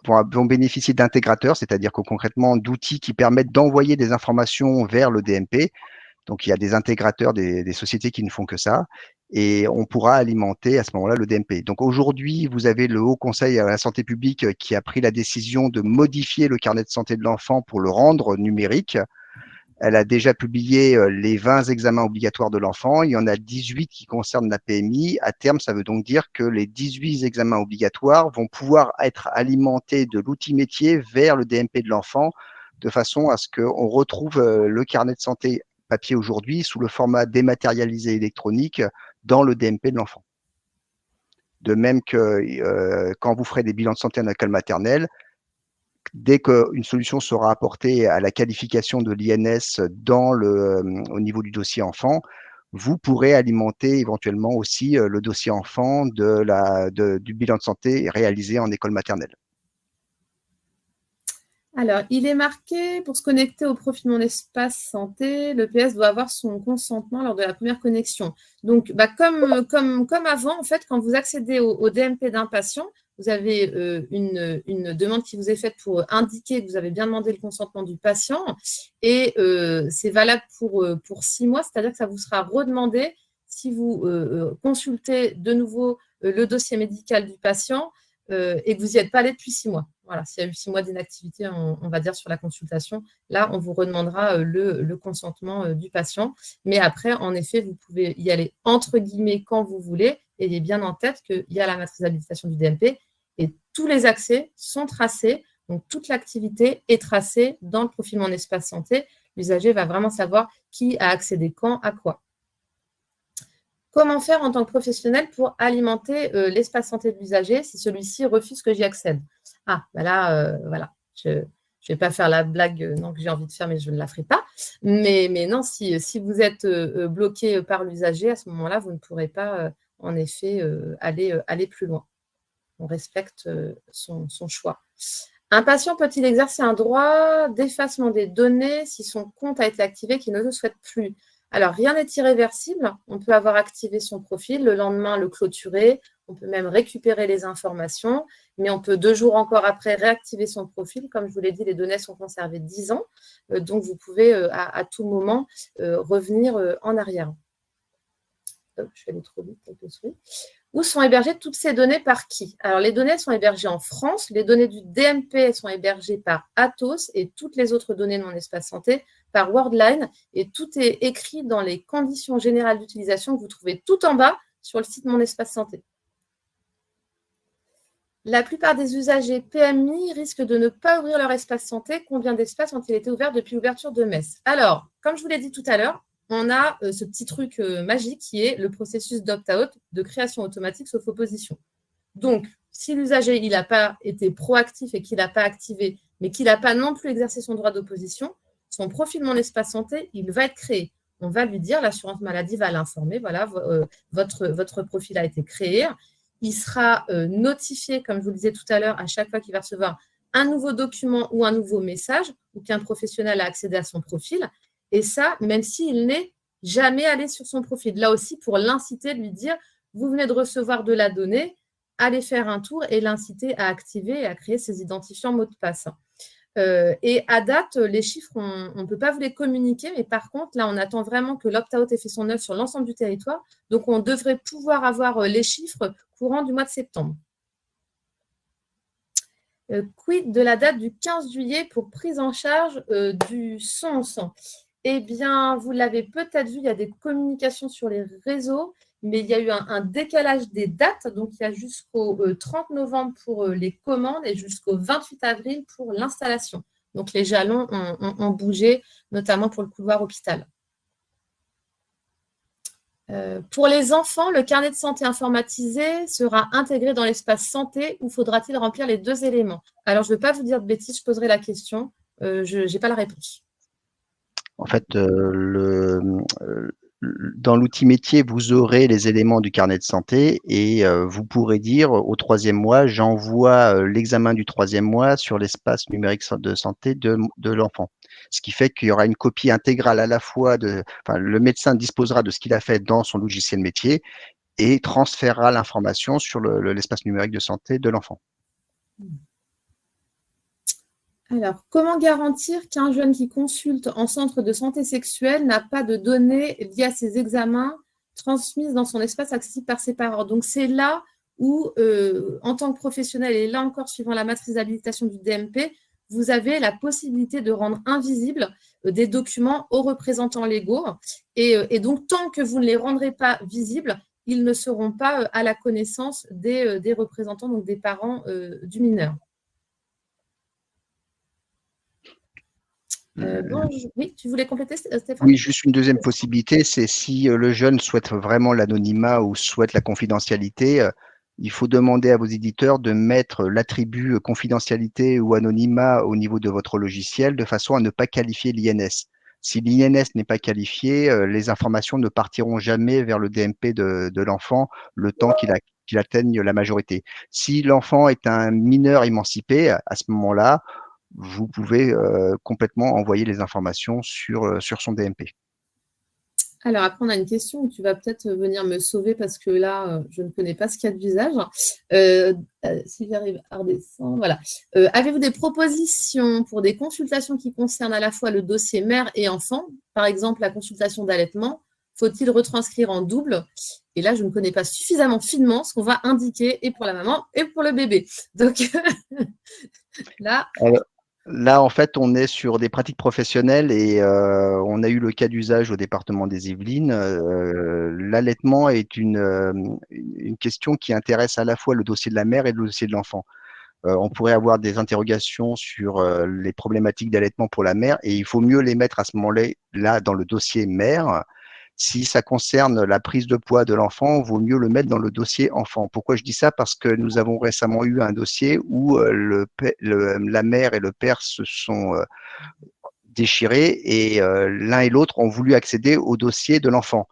vont bénéficier d'intégrateurs, c'est-à-dire que concrètement d'outils qui permettent d'envoyer des informations vers le DMP. Donc, il y a des intégrateurs, des sociétés qui ne font que ça, et on pourra alimenter à ce moment-là le DMP. Donc, aujourd'hui, vous avez le Haut Conseil à la santé publique qui a pris la décision de modifier le carnet de santé de l'enfant pour le rendre numérique. Elle a déjà publié les 20 examens obligatoires de l'enfant. Il y en a 18 qui concernent la PMI. À terme, ça veut donc dire que les 18 examens obligatoires vont pouvoir être alimentés de l'outil métier vers le DMP de l'enfant, de façon à ce qu'on retrouve le carnet de santé papier aujourd'hui sous le format dématérialisé électronique dans le DMP de l'enfant. De même que quand vous ferez des bilans de santé en école maternelle, dès qu'une solution sera apportée à la qualification de l'INS au niveau du dossier enfant, vous pourrez alimenter éventuellement aussi le dossier enfant du bilan de santé réalisé en école maternelle. Alors, il est marqué, pour se connecter au profil Mon Espace Santé, le PS doit avoir son consentement lors de la première connexion. Donc, comme avant, en fait, quand vous accédez au DMP d'un patient, vous avez une demande qui vous est faite pour indiquer que vous avez bien demandé le consentement du patient et c'est valable pour 6 mois, c'est-à-dire que ça vous sera redemandé si vous consultez de nouveau le dossier médical du patient et que vous n'y êtes pas allé depuis 6 mois. Voilà, s'il y a eu 6 mois d'inactivité, on va dire, sur la consultation, là, on vous redemandera le consentement du patient. Mais après, en effet, vous pouvez y aller entre guillemets quand vous voulez. Et ayez bien en tête qu'il y a la matrice d'habilitation du DMP et tous les accès sont tracés. Donc, toute l'activité est tracée dans le profil Mon Espace Santé. L'usager va vraiment savoir qui a accédé quand, à quoi. Comment faire en tant que professionnel pour alimenter l'espace santé de l'usager si celui-ci refuse que j'y accède? Ah, ben là, voilà, je ne vais pas faire la blague que j'ai envie de faire, mais je ne la ferai pas. Mais non, si vous êtes bloqué par l'usager, à ce moment-là, vous ne pourrez pas, en effet, aller plus loin. On respecte son choix. Un patient peut-il exercer un droit d'effacement des données si son compte a été activé et qu'il ne le souhaite plus? Alors, rien n'est irréversible. On peut avoir activé son profil, le lendemain le clôturer, on peut même récupérer les informations, mais on peut 2 jours encore après réactiver son profil. Comme je vous l'ai dit, les données sont conservées 10 ans, donc vous pouvez à tout moment revenir en arrière. Je vais aller trop vite, quelques souris. Où sont hébergées toutes ces données par qui? Alors, les données sont hébergées en France, les données du DMP sont hébergées par Atos et toutes les autres données de Mon Espace Santé par Worldline et tout est écrit dans les conditions générales d'utilisation que vous trouvez tout en bas sur le site Mon Espace Santé. La plupart des usagers PMI risquent de ne pas ouvrir leur espace santé. Combien d'espaces ont-ils été ouverts depuis l'ouverture de Metz? Alors, comme je vous l'ai dit tout à l'heure, on a ce petit truc magique qui est le processus d'opt-out de création automatique sauf opposition. Donc, si l'usager n'a pas été proactif et qu'il n'a pas activé, mais qu'il n'a pas non plus exercé son droit d'opposition, son profil Mon Espace Santé, il va être créé. On va lui dire, l'assurance maladie va l'informer, voilà, votre profil a été créé. il sera notifié, comme je vous le disais tout à l'heure, à chaque fois qu'il va recevoir un nouveau document ou un nouveau message ou qu'un professionnel a accédé à son profil. Et ça, même s'il n'est jamais allé sur son profil. Là aussi, pour l'inciter, lui dire, vous venez de recevoir de la donnée, allez faire un tour et l'inciter à activer et à créer ses identifiants mots de passe. Et à date, les chiffres, on ne peut pas vous les communiquer, mais par contre, là, on attend vraiment que l'opt-out ait fait son œuvre sur l'ensemble du territoire. Donc, on devrait pouvoir avoir les chiffres courant du mois de septembre. Quid de la date du 15 juillet pour prise en charge du SONS? Eh bien, vous l'avez peut-être vu, il y a des communications sur les réseaux, mais il y a eu un décalage des dates. Donc, il y a jusqu'au 30 novembre pour les commandes et jusqu'au 28 avril pour l'installation. Donc, les jalons ont bougé, notamment pour le couloir hôpital. Pour les enfants, le carnet de santé informatisé sera intégré dans l'espace santé ou faudra-t-il remplir les 2 éléments? Alors, je ne veux pas vous dire de bêtises, je poserai la question. Je n'ai pas la réponse. En fait, dans l'outil métier, vous aurez les éléments du carnet de santé et vous pourrez dire au 3e mois, j'envoie l'examen du 3e mois sur l'espace numérique de santé de l'enfant. Ce qui fait qu'il y aura une copie intégrale à la fois le médecin disposera de ce qu'il a fait dans son logiciel métier et transférera l'information sur l'espace numérique de santé de l'enfant. Alors, comment garantir qu'un jeune qui consulte en centre de santé sexuelle n'a pas de données liées à ses examens transmises dans son espace accessible par ses parents? Donc, c'est là où, en tant que professionnel, et là encore, suivant la matrice d'habilitation du DMP, vous avez la possibilité de rendre invisibles des documents aux représentants légaux. Et donc, tant que vous ne les rendrez pas visibles, ils ne seront pas à la connaissance des représentants, donc des parents du mineur. Oui, tu voulais compléter, Stéphane? Oui, juste une deuxième possibilité, c'est si le jeune souhaite vraiment l'anonymat ou souhaite la confidentialité, il faut demander à vos éditeurs de mettre l'attribut confidentialité ou anonymat au niveau de votre logiciel de façon à ne pas qualifier l'INS. Si l'INS n'est pas qualifié, les informations ne partiront jamais vers le DMP de l'enfant le temps qu'il atteigne la majorité. Si l'enfant est un mineur émancipé, à ce moment-là, vous pouvez complètement envoyer les informations sur son DMP. Alors après, on a une question où tu vas peut-être venir me sauver parce que là, je ne connais pas ce qu'il y a de visage. Si j'arrive à redescendre, voilà. Avez-vous des propositions pour des consultations qui concernent à la fois le dossier mère et enfant? Par exemple, la consultation d'allaitement, faut-il retranscrire en double? Et là, je ne connais pas suffisamment finement ce qu'on va indiquer et pour la maman et pour le bébé. Donc là… Là, en fait, on est sur des pratiques professionnelles et on a eu le cas d'usage au département des Yvelines. L'allaitement est une question qui intéresse à la fois le dossier de la mère et le dossier de l'enfant. On pourrait avoir des interrogations sur les problématiques d'allaitement pour la mère et il faut mieux les mettre à ce moment-là dans le dossier mère. Si ça concerne la prise de poids de l'enfant, il vaut mieux le mettre dans le dossier enfant. Pourquoi je dis ça? Parce que nous avons récemment eu un dossier où la mère et le père se sont déchirés et l'un et l'autre ont voulu accéder au dossier de l'enfant.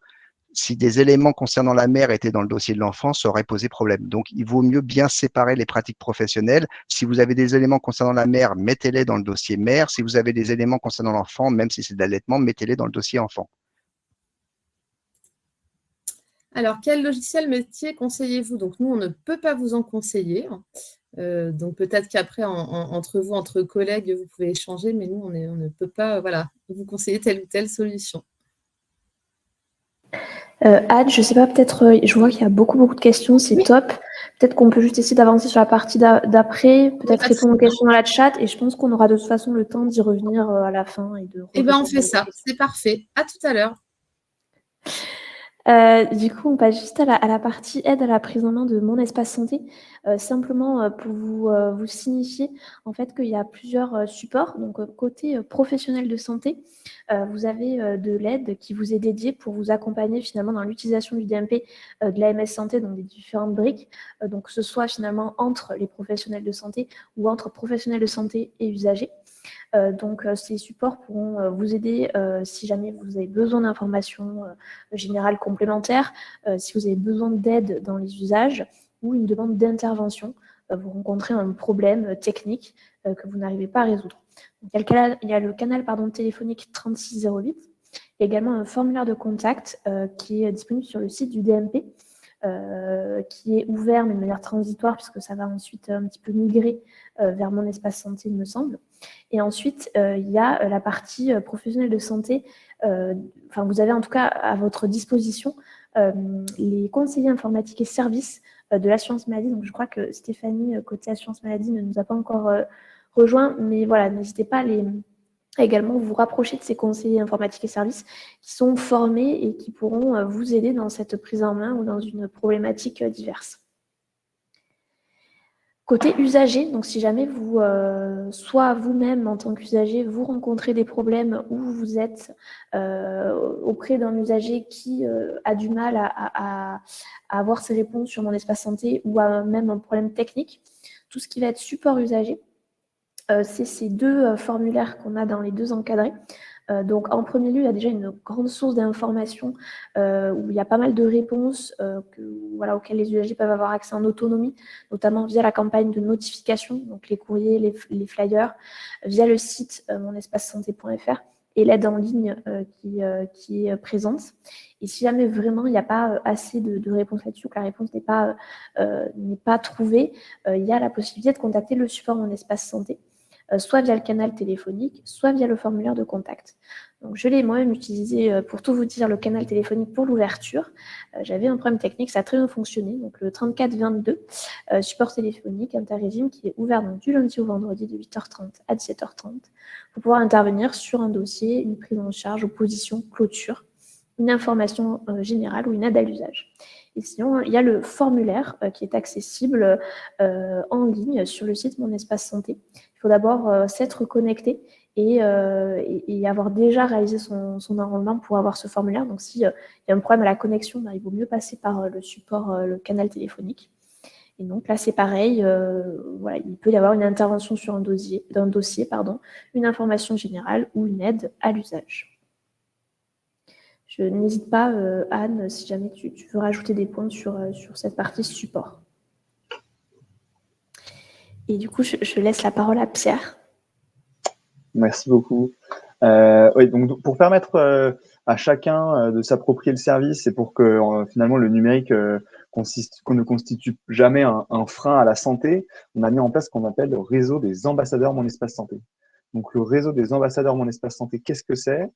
Si des éléments concernant la mère étaient dans le dossier de l'enfant, ça aurait posé problème. Donc, il vaut mieux bien séparer les pratiques professionnelles. Si vous avez des éléments concernant la mère, mettez-les dans le dossier mère. Si vous avez des éléments concernant l'enfant, même si c'est de l'allaitement, mettez-les dans le dossier enfant. Alors, quel logiciel métier conseillez-vous? Donc, nous, on ne peut pas vous en conseiller. Donc, peut-être qu'après, entre vous, entre collègues, vous pouvez échanger, mais nous, on ne peut pas vous conseiller telle ou telle solution. Ad, je ne sais pas, peut-être, je vois qu'il y a beaucoup de questions, c'est oui. Top. Peut-être qu'on peut juste essayer d'avancer sur la partie d'après, peut-être répondre aux questions dans la chat, et je pense qu'on aura de toute façon le temps d'y revenir à la fin. Eh bien, on fait ça, c'est parfait. À tout à l'heure. Du coup, on passe juste à la partie aide à la prise en main de Mon Espace Santé, simplement pour vous signifier en fait qu'il y a plusieurs supports. Donc, côté professionnel de santé, vous avez de l'aide qui vous est dédiée pour vous accompagner finalement dans l'utilisation du DMP de l'AMS Santé, donc des différentes briques, donc que ce soit finalement entre les professionnels de santé ou entre professionnels de santé et usagers. Donc, ces supports pourront vous aider si jamais vous avez besoin d'informations générales complémentaires, si vous avez besoin d'aide dans les usages, ou une demande d'intervention. Vous rencontrez un problème technique que vous n'arrivez pas à résoudre. Donc, il y a le canal téléphonique 3608, également un formulaire de contact qui est disponible sur le site du DMP, qui est ouvert mais de manière transitoire puisque ça va ensuite un petit peu migrer vers mon espace santé, il me semble. Et ensuite, il y a la partie professionnelle de santé. Vous avez en tout cas à votre disposition les conseillers informatiques et services de l'assurance maladie. Donc, je crois que Stéphanie, côté assurance maladie, ne nous a pas encore rejoint, mais voilà, n'hésitez pas à également vous rapprocher de ces conseillers informatiques et services qui sont formés et qui pourront vous aider dans cette prise en main ou dans une problématique diverse. Côté usager, donc si jamais vous, soit vous-même en tant qu'usager, vous rencontrez des problèmes ou vous êtes auprès d'un usager qui a du mal à avoir ses réponses sur mon espace santé ou a même un problème technique, tout ce qui va être support usager, c'est ces deux formulaires qu'on a dans les deux encadrés. Donc, en premier lieu, il y a déjà une grande source d'informations où il y a pas mal de réponses auxquelles les usagers peuvent avoir accès en autonomie, notamment via la campagne de notification, donc les courriers, les flyers, via le site monespacesanté.fr et l'aide en ligne qui est présente. Et si jamais vraiment il n'y a pas assez de réponses là-dessus, ou que la réponse n'est pas trouvée, il y a la possibilité de contacter le support Mon Espace Santé, soit via le canal téléphonique, soit via le formulaire de contact. Donc, je l'ai moi-même utilisé, pour tout vous dire, le canal téléphonique pour l'ouverture. J'avais un problème technique, ça a très bien fonctionné. Donc, le 3422, support téléphonique interrégime qui est ouvert donc, du lundi au vendredi de 8h30 à 17h30 pour pouvoir intervenir sur un dossier, une prise en charge, opposition, clôture, une information générale ou une aide à l'usage. Et sinon, il y a le formulaire qui est accessible en ligne sur le site Mon Espace Santé. Il faut d'abord s'être connecté et avoir déjà réalisé son enrôlement pour avoir ce formulaire. Donc, s'il y a un problème à la connexion, il vaut mieux passer par le support, le canal téléphonique. Et donc là, c'est pareil. Il peut y avoir une intervention sur un dossier, une information générale ou une aide à l'usage. Je n'hésite pas, Anne, si jamais tu veux rajouter des points sur cette partie support. Et du coup, je laisse la parole à Pierre. Merci beaucoup. Oui, donc pour permettre à chacun de s'approprier le service et pour que finalement le numérique ne constitue jamais un frein à la santé, on a mis en place ce qu'on appelle le réseau des ambassadeurs Mon Espace Santé. Donc le réseau des ambassadeurs Mon Espace Santé, qu'est-ce que c'est?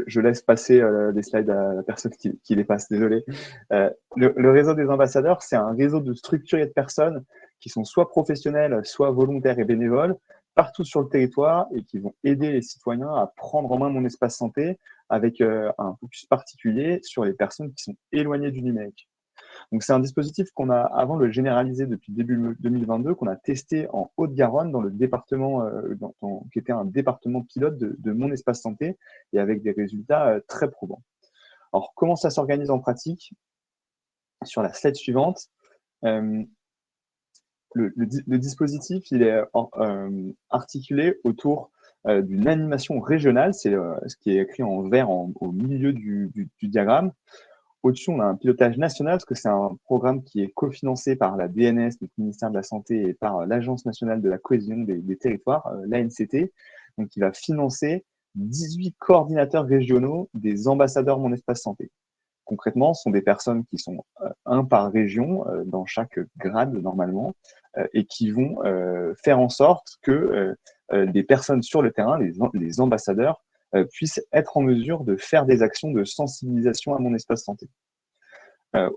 Je laisse passer les slides à la personne qui les passe, désolé. Le réseau des ambassadeurs, c'est un réseau de structures et de personnes qui sont soit professionnels, soit volontaires et bénévoles, partout sur le territoire et qui vont aider les citoyens à prendre en main Mon Espace Santé avec un focus particulier sur les personnes qui sont éloignées du numérique. Donc, c'est un dispositif qu'on a avant le généralisé depuis début 2022, qu'on a testé en Haute-Garonne, dans le département, qui était un département pilote de Mon Espace Santé, et avec des résultats très probants. Alors, comment ça s'organise en pratique? Sur la slide suivante, le dispositif, il est articulé autour d'une animation régionale, c'est ce qui est écrit en vert au milieu du diagramme. Au-dessus, on a un pilotage national parce que c'est un programme qui est cofinancé par la DNS, le ministère de la Santé, et par l'Agence nationale de la cohésion des territoires, l'ANCT. Donc, il va financer 18 coordinateurs régionaux des ambassadeurs Mon Espace Santé. Concrètement, ce sont des personnes qui sont un par région, dans chaque grade normalement, et qui vont faire en sorte que des personnes sur le terrain, les ambassadeurs, puissent être en mesure de faire des actions de sensibilisation à Mon Espace Santé.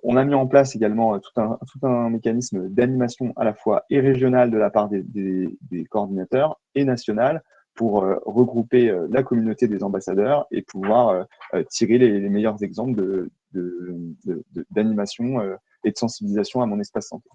On a mis en place également tout un mécanisme d'animation à la fois et régional de la part des coordinateurs et national pour regrouper la communauté des ambassadeurs et pouvoir tirer les meilleurs exemples d'animation et de sensibilisation à Mon Espace Santé.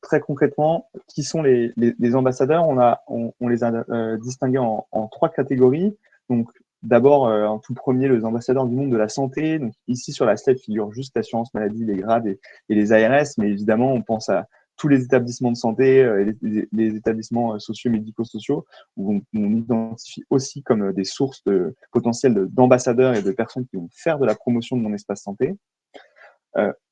Très concrètement, qui sont les ambassadeurs? On les a distingués en 3 catégories. Donc, d'abord, en tout premier, les ambassadeurs du monde de la santé. Donc, ici, sur la slide, figure juste l'assurance maladie, les grades et les ARS, mais évidemment, on pense à tous les établissements de santé et les établissements sociaux et médico-sociaux, où on identifie aussi comme des sources potentielles d'ambassadeurs et de personnes qui vont faire de la promotion de mon espace santé.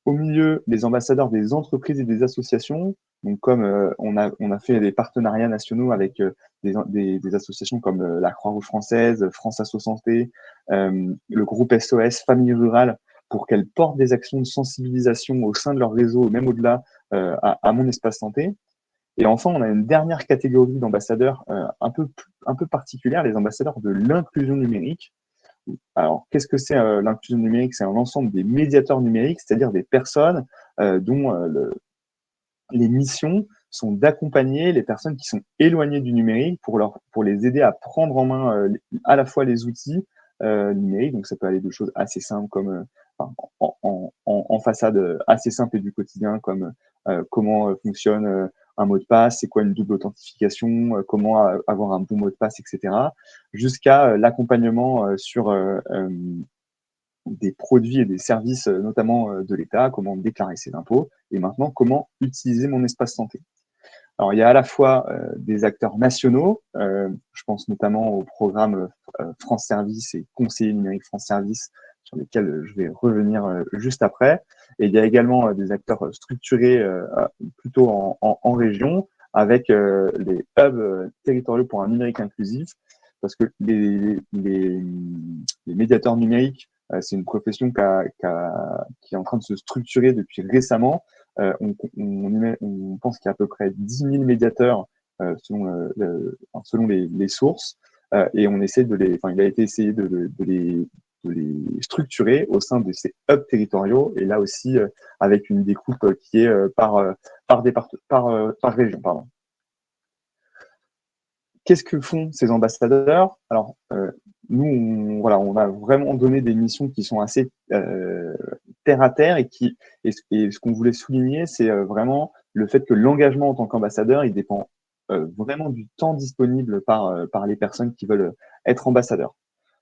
Au milieu, les ambassadeurs des entreprises et des associations. Donc, comme on a fait des partenariats nationaux avec des associations comme la Croix-Rouge française, France Asso Santé, le groupe SOS Famille Rurale, pour qu'elles portent des actions de sensibilisation au sein de leur réseau, même au-delà, à mon espace santé. Et enfin, on a une dernière catégorie d'ambassadeurs un peu particulière, les ambassadeurs de l'inclusion numérique. Alors, qu'est-ce que c'est l'inclusion numérique? C'est un ensemble des médiateurs numériques, c'est-à-dire des personnes dont les missions sont d'accompagner les personnes qui sont éloignées du numérique pour les aider à prendre en main à la fois les outils numériques. Donc, ça peut aller de choses assez simples comme en façade assez simple et du quotidien, comme comment fonctionne un mot de passe, c'est quoi une double authentification, comment avoir un bon mot de passe, etc., jusqu'à l'accompagnement sur des produits et des services, notamment de l'État, comment déclarer ses impôts, et maintenant comment utiliser mon espace santé. Alors, il y a à la fois des acteurs nationaux, je pense notamment au programme France Service et conseiller numérique France Service, sur lesquels je vais revenir juste après. Et il y a également des acteurs structurés plutôt en région, avec les hubs territoriaux pour un numérique inclusif, parce que les médiateurs numériques, c'est une profession qui est en train de se structurer depuis récemment. On pense qu'il y a à peu près 10 000 médiateurs selon les sources, et on essaie il a été essayé de les structurer au sein de ces hubs territoriaux, et là aussi avec une découpe qui est par région. Pardon. Qu'est-ce que font ces ambassadeurs? Alors, nous, on a vraiment donné des missions qui sont assez terre à terre, et ce qu'on voulait souligner, c'est vraiment le fait que l'engagement en tant qu'ambassadeur, il dépend vraiment du temps disponible par les personnes qui veulent être ambassadeurs.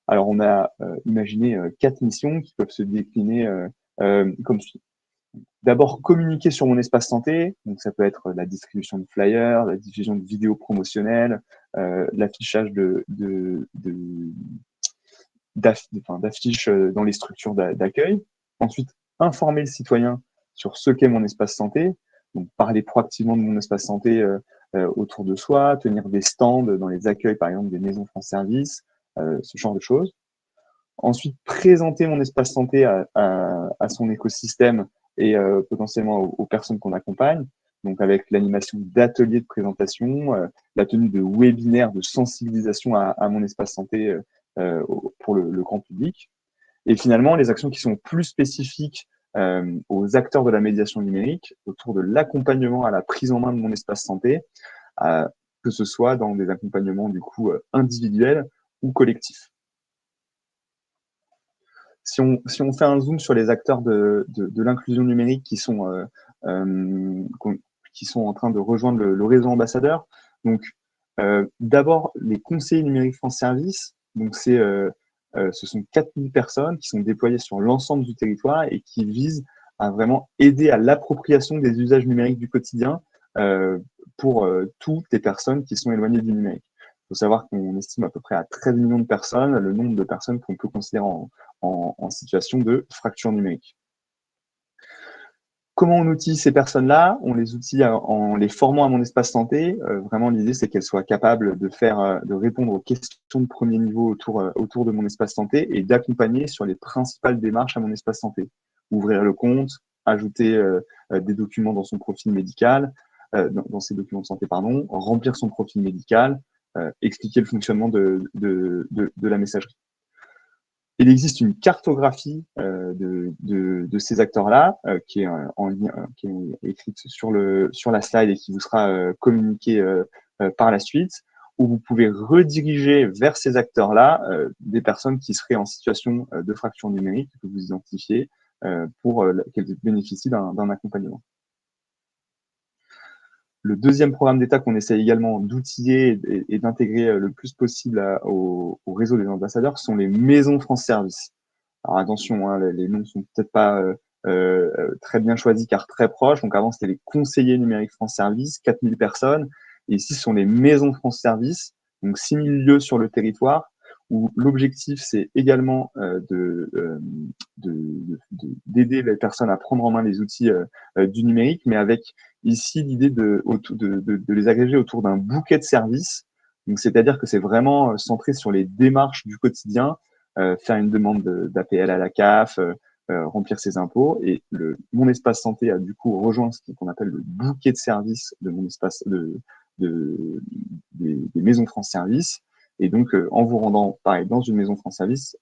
Alors, on a imaginé 4 missions qui peuvent se décliner comme suit. D'abord, communiquer sur mon espace santé. Donc, ça peut être la distribution de flyers, la diffusion de vidéos promotionnelles, l'affichage d'affiches dans les structures d'accueil. Ensuite, informer le citoyen sur ce qu'est mon espace santé. Donc, parler proactivement de mon espace santé autour de soi, tenir des stands dans les accueils, par exemple, des maisons France Service, ce genre de choses. Ensuite, présenter mon espace santé à son écosystème et potentiellement aux personnes qu'on accompagne, donc avec l'animation d'ateliers de présentation, la tenue de webinaires de sensibilisation à mon espace santé pour le grand public. Et finalement, les actions qui sont plus spécifiques aux acteurs de la médiation numérique, autour de l'accompagnement à la prise en main de mon espace santé, que ce soit dans des accompagnements du coup individuels ou collectifs. Si on fait un zoom sur les acteurs de l'inclusion numérique qui sont en train de rejoindre le réseau ambassadeur, donc d'abord les conseillers numériques France Service, donc ce sont 4000 personnes qui sont déployées sur l'ensemble du territoire et qui visent à vraiment aider à l'appropriation des usages numériques du quotidien pour toutes les personnes qui sont éloignées du numérique. Il faut savoir qu'on estime à peu près à 13 millions de personnes le nombre de personnes qu'on peut considérer en situation de fracture numérique. Comment on outille ces personnes-là? On les outille en les formant à mon espace santé. Vraiment, l'idée, c'est qu'elles soient capables de répondre aux questions de premier niveau autour de mon espace santé et d'accompagner sur les principales démarches à mon espace santé. Ouvrir le compte, ajouter des documents dans son profil médical, dans ses documents de santé, pardon, remplir son profil médical, expliquer le fonctionnement de la messagerie. Il existe une cartographie de ces acteurs-là qui est écrite sur la slide et qui vous sera communiquée par la suite, où vous pouvez rediriger vers ces acteurs-là des personnes qui seraient en situation de fracture numérique, que vous identifiez pour qu'elles bénéficient d'un accompagnement. Le deuxième programme d'État qu'on essaie également d'outiller et d'intégrer le plus possible au réseau des ambassadeurs sont les maisons France Service. Alors attention, hein, les noms sont peut-être pas très bien choisis car très proches. Donc avant, c'était les conseillers numériques France Service, 4000 personnes. Et ici, ce sont les maisons France Service, donc 6000 lieux sur le territoire, où l'objectif, c'est également d'aider les personnes à prendre en main les outils du numérique, mais avec ici l'idée de les agréger autour d'un bouquet de services. Donc, c'est-à-dire que c'est vraiment centré sur les démarches du quotidien, faire une demande d'APL à la CAF, remplir ses impôts. Et Mon Espace Santé a du coup rejoint ce qu'on appelle le bouquet de services de Mon Espace des maisons France Service. Et donc, en vous rendant, pareil, dans une maison France Service,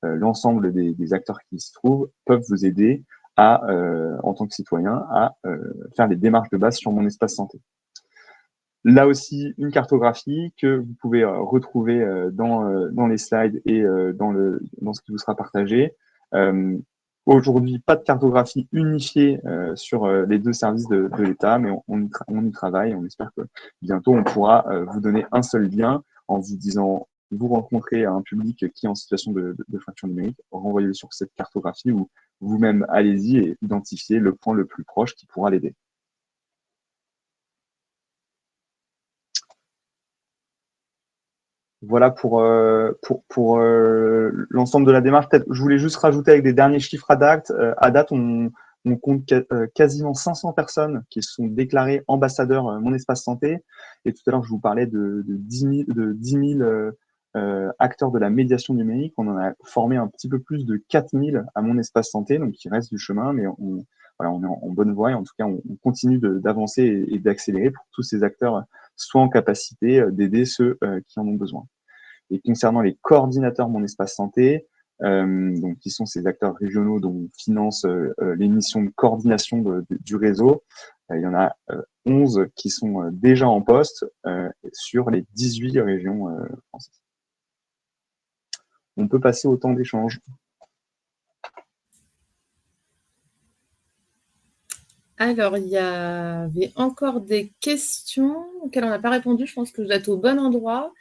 l'ensemble des acteurs qui s'y trouvent peuvent vous aider en tant que citoyen, à faire les démarches de base sur Mon Espace Santé. Là aussi, une cartographie que vous pouvez retrouver dans les slides et dans ce qui vous sera partagé. Aujourd'hui, pas de cartographie unifiée sur les deux services de l'État, mais on y travaille. On espère que bientôt, on pourra vous donner un seul lien en vous disant, vous rencontrez un public qui est en situation de fracture numérique, renvoyez-le sur cette cartographie ou vous-même allez-y et identifiez le point le plus proche qui pourra l'aider. Voilà pour l'ensemble de la démarche. Peut-être, je voulais juste rajouter avec des derniers chiffres à date. À date, on compte quasiment 500 personnes qui sont déclarées ambassadeurs Mon Espace Santé. Et tout à l'heure, je vous parlais de 10 000 acteurs de la médiation numérique. On en a formé un petit peu plus de 4000 à Mon Espace Santé, donc il reste du chemin, mais on est en bonne voie et en tout cas, on continue d'avancer et d'accélérer pour que tous ces acteurs soient en capacité d'aider ceux qui en ont besoin. Et concernant les coordinateurs Mon Espace Santé, donc qui sont ces acteurs régionaux dont on finance les missions de coordination du réseau, il y en a 11 qui sont déjà en poste sur les 18 régions françaises. On peut passer au temps d'échange. Alors, il y avait encore des questions auxquelles on n'a pas répondu. Je pense que je dois être au bon endroit.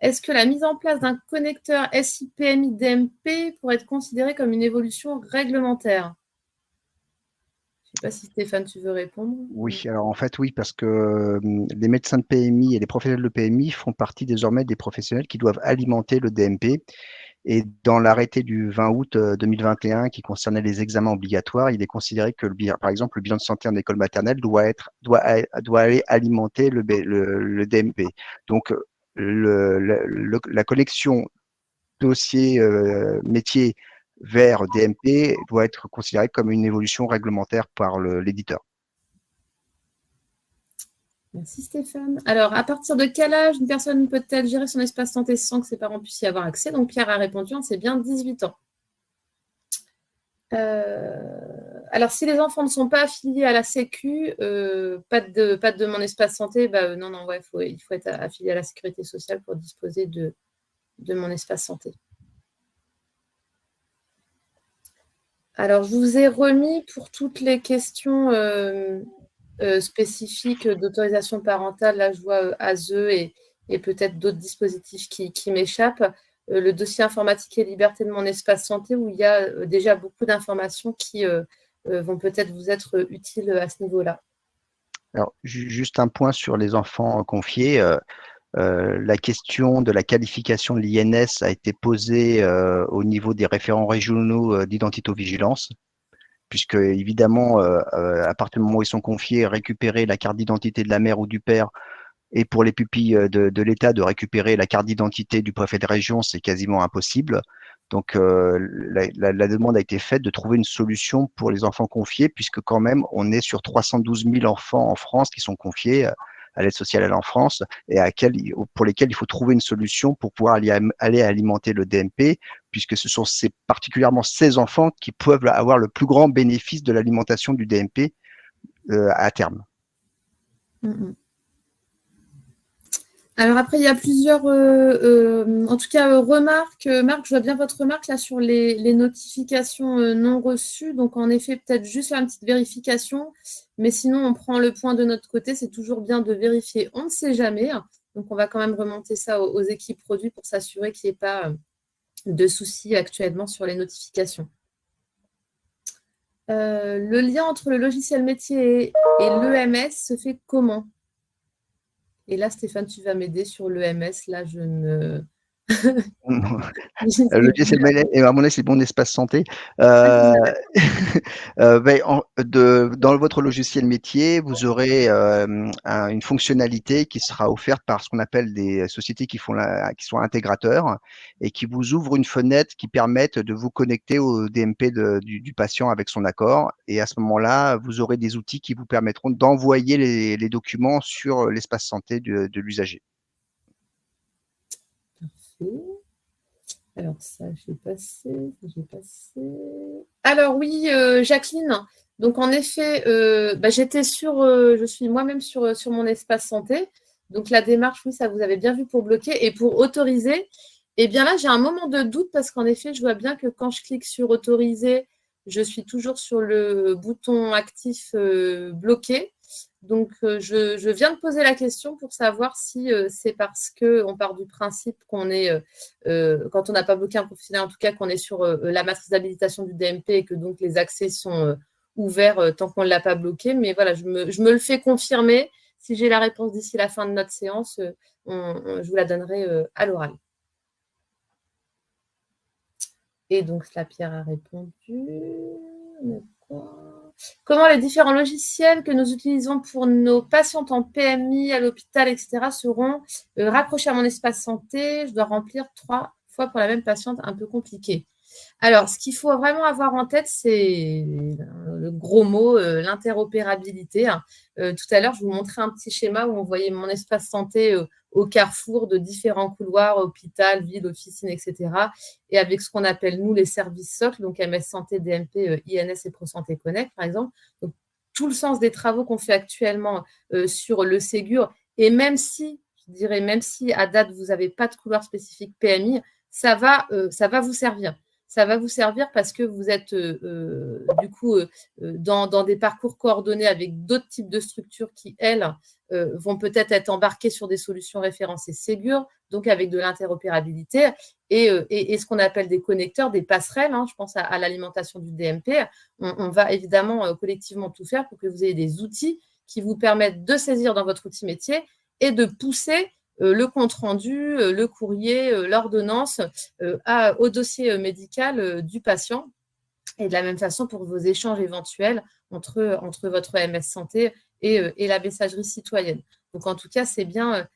Est-ce que la mise en place d'un connecteur SI-PMI-DMP pourrait être considérée comme une évolution réglementaire? Je ne sais pas si Stéphane, tu veux répondre. Oui, alors en fait, oui, parce que les médecins de PMI et les professionnels de PMI font partie désormais des professionnels qui doivent alimenter le DMP. Et dans l'arrêté du 20 août 2021 qui concernait les examens obligatoires, il est considéré que, par exemple, le bilan de santé en école maternelle doit aller alimenter le DMP. Donc, la connexion dossier métier vers DMP doit être considérée comme une évolution réglementaire par l'éditeur. Merci Stéphane. Alors, à partir de quel âge une personne peut-elle gérer son espace santé sans que ses parents puissent y avoir accès? Donc, Pierre a répondu, c'est bien 18 ans. Alors, si les enfants ne sont pas affiliés à la Sécu, pas de Mon Espace Santé, non, ouais, il faut être affilié à la Sécurité sociale pour disposer de Mon Espace Santé. Alors, je vous ai remis pour toutes les questions spécifiques d'autorisation parentale. Là, je vois ASE et peut-être d'autres dispositifs qui m'échappent. Le dossier informatique et liberté de Mon Espace Santé, où il y a déjà beaucoup d'informations qui vont peut-être vous être utiles à ce niveau-là. Alors, juste un point sur les enfants confiés. La question de la qualification de l'INS a été posée au niveau des référents régionaux d'identito-vigilance, puisque évidemment, à partir du moment où ils sont confiés, récupérer la carte d'identité de la mère ou du père, et pour les pupilles de l'État de récupérer la carte d'identité du préfet de région, c'est quasiment impossible. Donc, la demande a été faite de trouver une solution pour les enfants confiés, puisque quand même, on est sur 312 000 enfants en France qui sont confiés à l'aide sociale à l'enfance et pour lesquels il faut trouver une solution pour pouvoir aller alimenter le DMP, puisque ce sont particulièrement ces enfants qui peuvent avoir le plus grand bénéfice de l'alimentation du DMP à terme. Alors après, il y a plusieurs, en tout cas, remarques. Marc, je vois bien votre remarque là sur les notifications non reçues. Donc, en effet, peut-être juste faire une petite vérification. Mais sinon, on prend le point de notre côté. C'est toujours bien de vérifier. On ne sait jamais. Donc, on va quand même remonter ça aux équipes produits pour s'assurer qu'il n'y ait pas de soucis actuellement sur les notifications. Le lien entre le logiciel métier et l'EMS se fait comment? Et là, Stéphane, tu vas m'aider sur l'EMS. Là, je ne... Le logiciel mail et à mon avis, c'est mon espace santé. Dans votre logiciel métier, vous aurez une fonctionnalité qui sera offerte par ce qu'on appelle des sociétés qui sont intégrateurs et qui vous ouvrent une fenêtre qui permettent de vous connecter au DMP du patient avec son accord. Et à ce moment-là, vous aurez des outils qui vous permettront d'envoyer les documents sur l'espace santé de l'usager. Alors, ça, j'ai passé. Alors, oui, Jacqueline. Donc, en effet, je suis moi-même sur mon espace santé. Donc, la démarche, oui, ça vous avez bien vu pour bloquer. Et pour autoriser, eh bien là, j'ai un moment de doute parce qu'en effet, je vois bien que quand je clique sur autoriser, je suis toujours sur le bouton actif bloqué. Donc, je viens de poser la question pour savoir si c'est parce qu'on part du principe qu'on est, quand on n'a pas bloqué un professionnel, en tout cas qu'on est sur la matrice d'habilitation du DMP et que donc les accès sont ouverts tant qu'on ne l'a pas bloqué. Mais voilà, je me le fais confirmer. Si j'ai la réponse d'ici la fin de notre séance, je vous la donnerai à l'oral. Et donc, la Pierre a répondu. Comment les différents logiciels que nous utilisons pour nos patientes en PMI, à l'hôpital, etc., seront raccrochés à mon espace santé? Je dois remplir 3 fois pour la même patiente, un peu compliqué. Alors, ce qu'il faut vraiment avoir en tête, c'est le gros mot, l'interopérabilité. Tout à l'heure, je vous montrais un petit schéma où on voyait mon espace santé au carrefour de différents couloirs, hôpital, ville, officine, etc. Et avec ce qu'on appelle, nous, les services socles, donc MS Santé, DMP, INS et ProSanté Connect, par exemple. Donc, tout le sens des travaux qu'on fait actuellement sur le Ségur, et même si à date, vous n'avez pas de couloir spécifique PMI, ça va vous servir. Ça va vous servir parce que vous êtes du coup dans des parcours coordonnés avec d'autres types de structures qui, elles, vont peut-être être embarquées sur des solutions référencées Ségur, donc avec de l'interopérabilité et ce qu'on appelle des connecteurs, des passerelles. Je pense à l'alimentation du DMP. On va évidemment collectivement tout faire pour que vous ayez des outils qui vous permettent de saisir dans votre outil métier et de pousser le compte-rendu, le courrier, l'ordonnance au dossier médical du patient. Et de la même façon pour vos échanges éventuels entre votre MS Santé et la messagerie citoyenne. Donc, en tout cas, c'est bien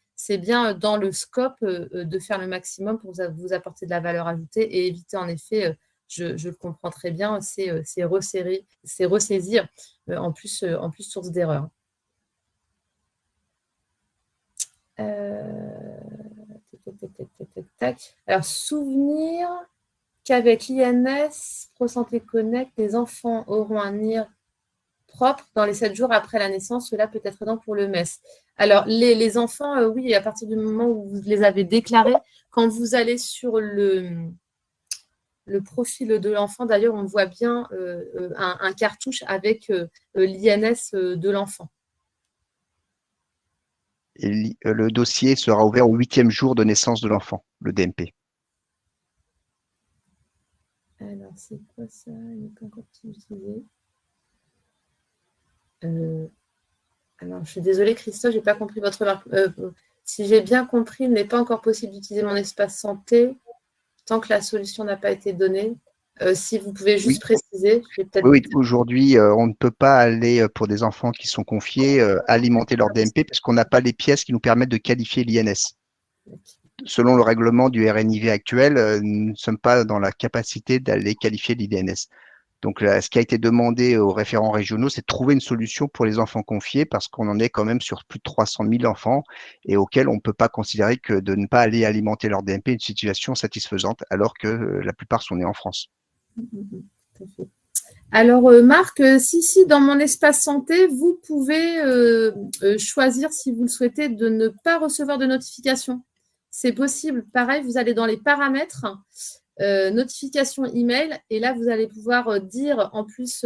dans le scope de faire le maximum pour vous apporter de la valeur ajoutée et éviter, en effet, je le comprends très bien, c'est ressaisir en plus source d'erreur. Alors, souvenir qu'avec l'INS, ProSanté Connect, les enfants auront un NIR propre dans les 7 jours après la naissance. Cela peut être aidant pour le MES. Alors, les enfants, oui, à partir du moment où vous les avez déclarés, quand vous allez sur le profil de l'enfant, d'ailleurs, on voit bien un cartouche avec l'INS de l'enfant. Et le dossier sera ouvert au 8e jour de naissance de l'enfant, le DMP. Alors, c'est quoi ça? Il n'est pas encore utilisé. Alors, je suis désolée, Christophe, je n'ai pas compris votre remarque. Si j'ai bien compris, il n'est pas encore possible d'utiliser mon espace santé tant que la solution n'a pas été donnée. Si vous pouvez juste préciser. Oui, aujourd'hui, on ne peut pas aller, pour des enfants qui sont confiés, alimenter leur DMP parce qu'on n'a pas les pièces qui nous permettent de qualifier l'INS. Selon le règlement du RNIV actuel, nous ne sommes pas dans la capacité d'aller qualifier l'INS. Donc, ce qui a été demandé aux référents régionaux, c'est de trouver une solution pour les enfants confiés parce qu'on en est quand même sur plus de 300 000 enfants et auxquels on ne peut pas considérer que de ne pas aller alimenter leur DMP est une situation satisfaisante alors que la plupart sont nés en France. Alors, Marc, si, dans mon espace santé, vous pouvez choisir, si vous le souhaitez, de ne pas recevoir de notification. C'est possible. Pareil, vous allez dans les paramètres, notification email, et là, vous allez pouvoir dire, en plus,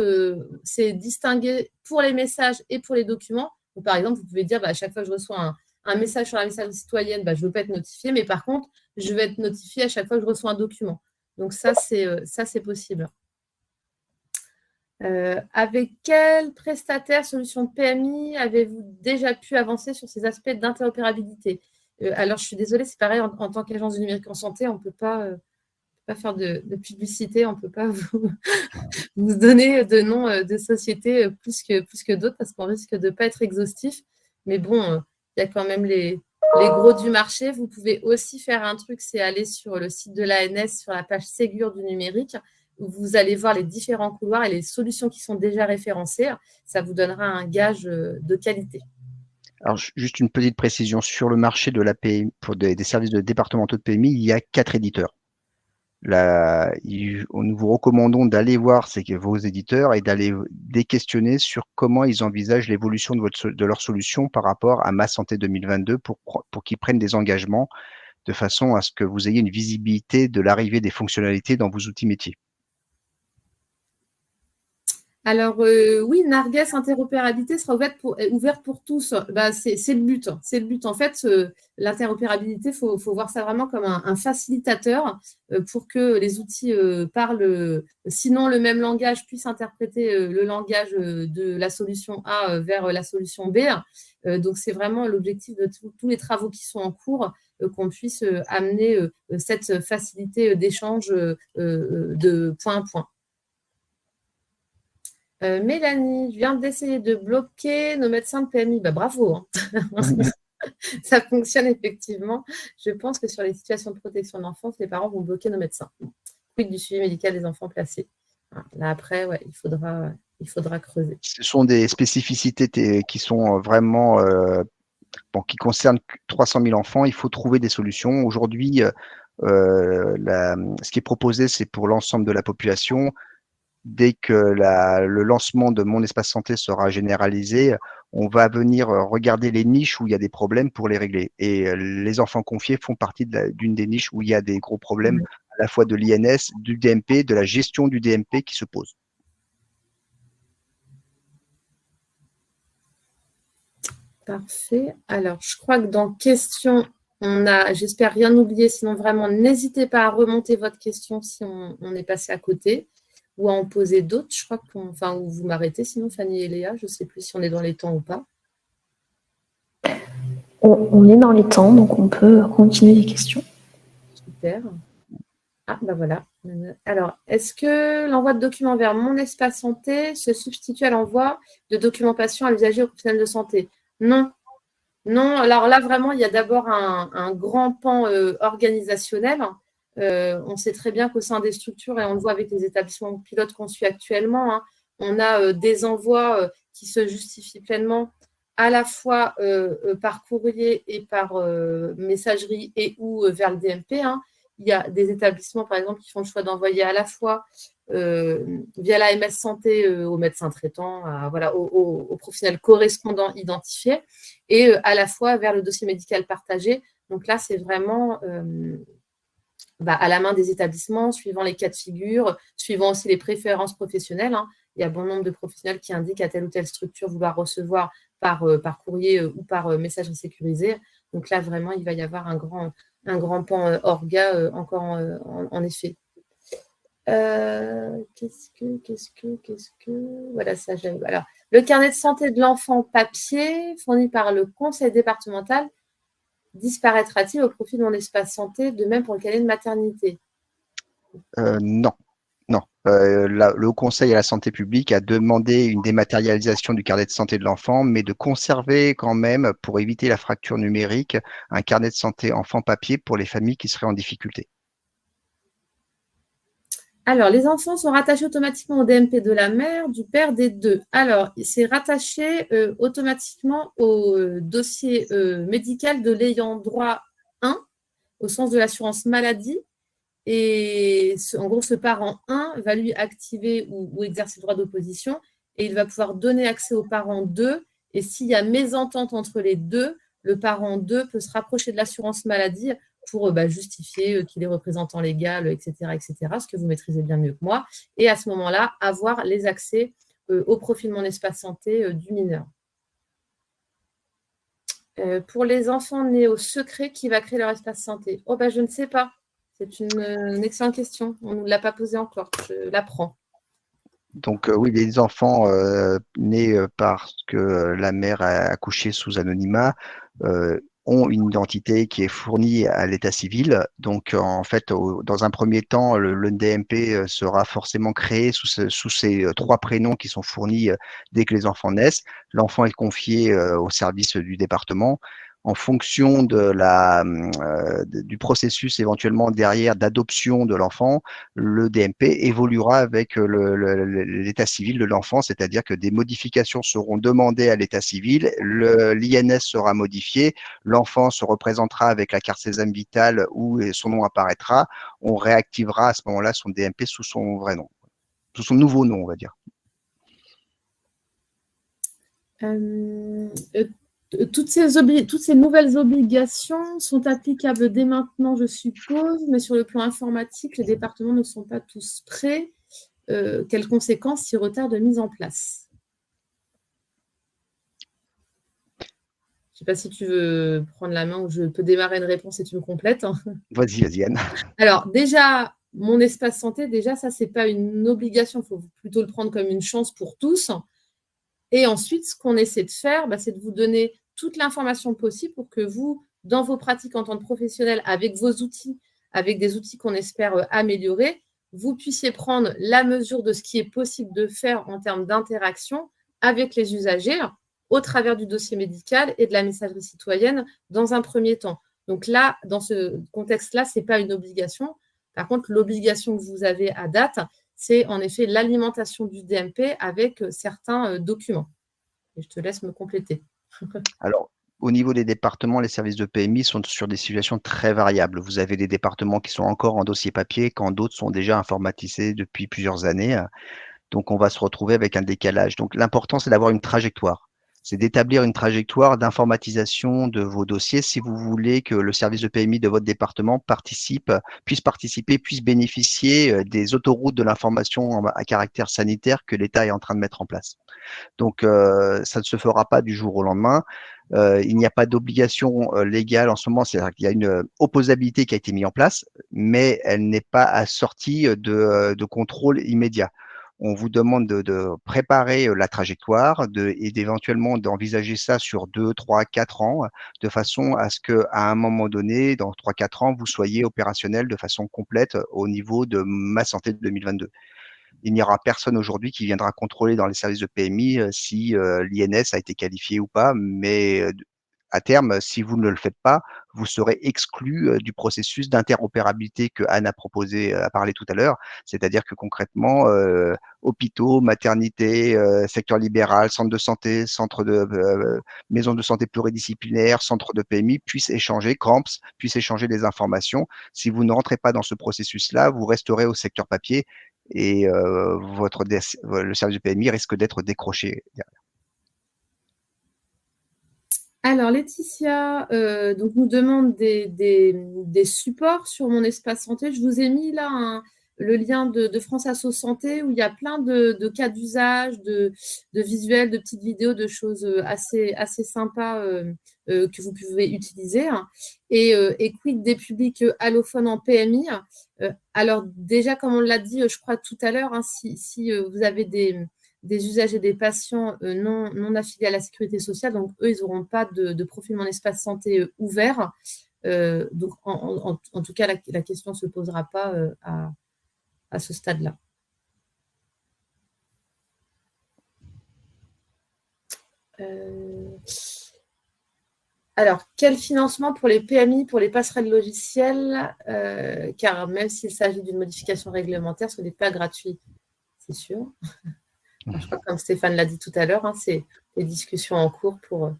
c'est distingué pour les messages et pour les documents. Donc, par exemple, vous pouvez dire, à chaque fois que je reçois un message sur la messagerie citoyenne, je ne veux pas être notifié, mais par contre, je vais être notifié à chaque fois que je reçois un document. Donc, ça, c'est possible. Avec quel prestataire solution de PMI avez-vous déjà pu avancer sur ces aspects d'interopérabilité? Alors, je suis désolée, c'est pareil, en tant qu'agence du numérique en santé, on ne peut pas faire de publicité, on ne peut pas vous donner de noms de sociétés plus que d'autres parce qu'on risque de ne pas être exhaustif. Mais bon, il y a quand même les gros du marché. Vous pouvez aussi faire un truc, c'est aller sur le site de l'ANS, sur la page Ségur du numérique, où vous allez voir les différents couloirs et les solutions qui sont déjà référencées. Ça vous donnera un gage de qualité. Alors, juste une petite précision sur le marché de la PMI, pour des services de départementaux de PMI, il y a 4 éditeurs. Nous vous recommandons d'aller voir vos éditeurs et d'aller les questionner sur comment ils envisagent l'évolution de leur solution par rapport à Ma Santé 2022 pour qu'ils prennent des engagements de façon à ce que vous ayez une visibilité de l'arrivée des fonctionnalités dans vos outils métiers. Alors, oui, Narguès interopérabilité sera ouverte pour tous. Bah, c'est le but. C'est le but. En fait, l'interopérabilité, il faut voir ça vraiment comme un facilitateur pour que les outils parlent, sinon le même langage, puisse interpréter le langage de la solution A vers la solution B. Donc, c'est vraiment l'objectif de tous les travaux qui sont en cours, qu'on puisse amener cette facilité d'échange de point à point. Mélanie, je viens d'essayer de bloquer nos médecins de PMI. Bah, bravo, hein. Ça fonctionne effectivement. Je pense que sur les situations de protection de l'enfance, les parents vont bloquer nos médecins. Quid du suivi médical des enfants placés. Là, après, ouais, il faudra creuser. Ce sont des spécificités qui sont vraiment qui concernent 300 000 enfants. Il faut trouver des solutions. Aujourd'hui, ce qui est proposé, c'est pour l'ensemble de la population. Dès que le lancement de Mon Espace Santé sera généralisé, on va venir regarder les niches où il y a des problèmes pour les régler. Et les enfants confiés font partie d'une des niches où il y a des gros problèmes, à la fois de l'INS, du DMP, de la gestion du DMP qui se pose. Parfait. Alors, je crois que dans questions, j'espère rien oublier, sinon vraiment, n'hésitez pas à remonter votre question si on est passé à côté. Ou à en poser d'autres, je crois ou vous m'arrêtez, sinon Fanny et Léa, je ne sais plus si on est dans les temps ou pas. On est dans les temps, donc on peut continuer les questions. Super. Ah, ben voilà. Alors, est-ce que l'envoi de documents vers Mon Espace Santé se substitue à l'envoi de documentation à l'usager aux professionnels de santé? Non. Non, alors là, vraiment, il y a d'abord un grand pan organisationnel. On sait très bien qu'au sein des structures, et on le voit avec les établissements pilotes qu'on suit actuellement, hein, on a des envois qui se justifient pleinement à la fois par courrier et par messagerie et ou vers le DMP. Hein. Il y a des établissements, par exemple, qui font le choix d'envoyer à la fois via la MS Santé aux médecins traitants, aux professionnels correspondants identifiés, et à la fois vers le dossier médical partagé. Donc là, c'est vraiment à la main des établissements, suivant les cas de figure, suivant aussi les préférences professionnelles. Hein. Il y a bon nombre de professionnels qui indiquent à telle ou telle structure vouloir recevoir par courrier ou par messagerie sécurisée. Donc là, vraiment, il va y avoir un grand pan orga encore en effet. Qu'est-ce que… Voilà, ça j'aime. Alors, le carnet de santé de l'enfant papier fourni par le conseil départemental disparaîtra-t-il au profit de Mon Espace Santé, de même pour le carnet de maternité? Non. Le Haut Conseil à la santé publique a demandé une dématérialisation du carnet de santé de l'enfant, mais de conserver quand même, pour éviter la fracture numérique, un carnet de santé enfant papier pour les familles qui seraient en difficulté. Alors, les enfants sont rattachés automatiquement au DMP de la mère, du père, des deux. Alors, c'est rattaché automatiquement au dossier médical de l'ayant droit 1, au sens de l'assurance maladie. Et en gros, ce parent 1 va lui activer ou exercer le droit d'opposition et il va pouvoir donner accès au parent 2. Et s'il y a mésentente entre les deux, le parent 2 peut se rapprocher de l'assurance maladie pour justifier qu'il est représentant légal, etc., ce que vous maîtrisez bien mieux que moi. Et à ce moment-là, avoir les accès au profil Mon Espace Santé du mineur. Pour les enfants nés au secret, qui va créer leur espace santé? Je ne sais pas. C'est une excellente question. On ne nous l'a pas posée encore. Je la prends. Donc oui, les enfants nés parce que la mère a accouché sous anonymat ont une identité qui est fournie à l'état civil. Donc en fait, dans un premier temps, le DMP sera forcément créé sous ces trois prénoms qui sont fournis dès que les enfants naissent. L'enfant est confié au service du département. En fonction du processus éventuellement derrière d'adoption de l'enfant, le DMP évoluera avec l'état civil de l'enfant, c'est-à-dire que des modifications seront demandées à l'état civil, l'INS sera modifié, l'enfant se représentera avec la carte Sésame Vitale où son nom apparaîtra, on réactivera à ce moment-là son DMP sous son vrai nom, sous son nouveau nom, on va dire. Toutes ces nouvelles obligations sont applicables dès maintenant, je suppose, mais sur le plan informatique, les départements ne sont pas tous prêts. Quelles conséquences si retard de mise en place? Je ne sais pas si tu veux prendre la main ou je peux démarrer une réponse et tu me complètes. Vas-y, Anne. Alors, déjà, mon espace santé, déjà, ça, ce n'est pas une obligation. Il faut plutôt le prendre comme une chance pour tous. Et ensuite, ce qu'on essaie de faire, c'est de vous donner toute l'information possible pour que vous, dans vos pratiques en tant que professionnel, avec vos outils, avec des outils qu'on espère améliorer, vous puissiez prendre la mesure de ce qui est possible de faire en termes d'interaction avec les usagers au travers du dossier médical et de la messagerie citoyenne dans un premier temps. Donc là, dans ce contexte-là, ce n'est pas une obligation. Par contre, l'obligation que vous avez à date, c'est en effet l'alimentation du DMP avec certains documents. Et je te laisse me compléter. Alors, au niveau des départements, les services de PMI sont sur des situations très variables. Vous avez des départements qui sont encore en dossier papier, quand d'autres sont déjà informatisés depuis plusieurs années. Donc, on va se retrouver avec un décalage. Donc, l'important, c'est d'avoir une trajectoire. C'est d'établir une trajectoire d'informatisation de vos dossiers si vous voulez que le service de PMI de votre département puisse participer, puisse bénéficier des autoroutes de l'information à caractère sanitaire que l'État est en train de mettre en place. Donc, ça ne se fera pas du jour au lendemain. Il n'y a pas d'obligation légale en ce moment, c'est-à-dire qu'il y a une opposabilité qui a été mise en place, mais elle n'est pas assortie de contrôle immédiat. On vous demande de préparer la trajectoire et d'éventuellement d'envisager ça sur 2, 3, 4 ans, de façon à ce qu'à un moment donné, dans 3, 4 ans, vous soyez opérationnel de façon complète au niveau de Ma Santé 2022. Il n'y aura personne aujourd'hui qui viendra contrôler dans les services de PMI si l'INS a été qualifié ou pas, mais à terme, si vous ne le faites pas, vous serez exclu du processus d'interopérabilité que Anne a parlé tout à l'heure. C'est-à-dire que concrètement, hôpitaux, maternités, secteur libéral, centre de santé, maison de santé pluridisciplinaire, centre de PMI puissent échanger, CRAMPS puissent échanger des informations. Si vous ne rentrez pas dans ce processus-là, vous resterez au secteur papier et le service de PMI risque d'être décroché derrière. Alors, Laetitia donc nous demande des supports sur mon espace santé. Je vous ai mis là le lien de France Asso Santé où il y a plein de cas d'usage, de visuels, de petites vidéos, de choses assez sympas que vous pouvez utiliser. Et quid des publics allophones en PMI. Alors déjà, comme on l'a dit, je crois tout à l'heure, si vous avez des usagers, des patients non affiliés à la sécurité sociale. Donc, eux, ils n'auront pas de profil Mon Espace Santé ouvert. Donc, en tout cas, la question ne se posera pas à ce stade-là. Alors, quel financement pour les PMI, pour les passerelles logicielles car même s'il s'agit d'une modification réglementaire, ce n'est pas gratuit, c'est sûr. Je crois que comme Stéphane l'a dit tout à l'heure, c'est des discussions en cours pour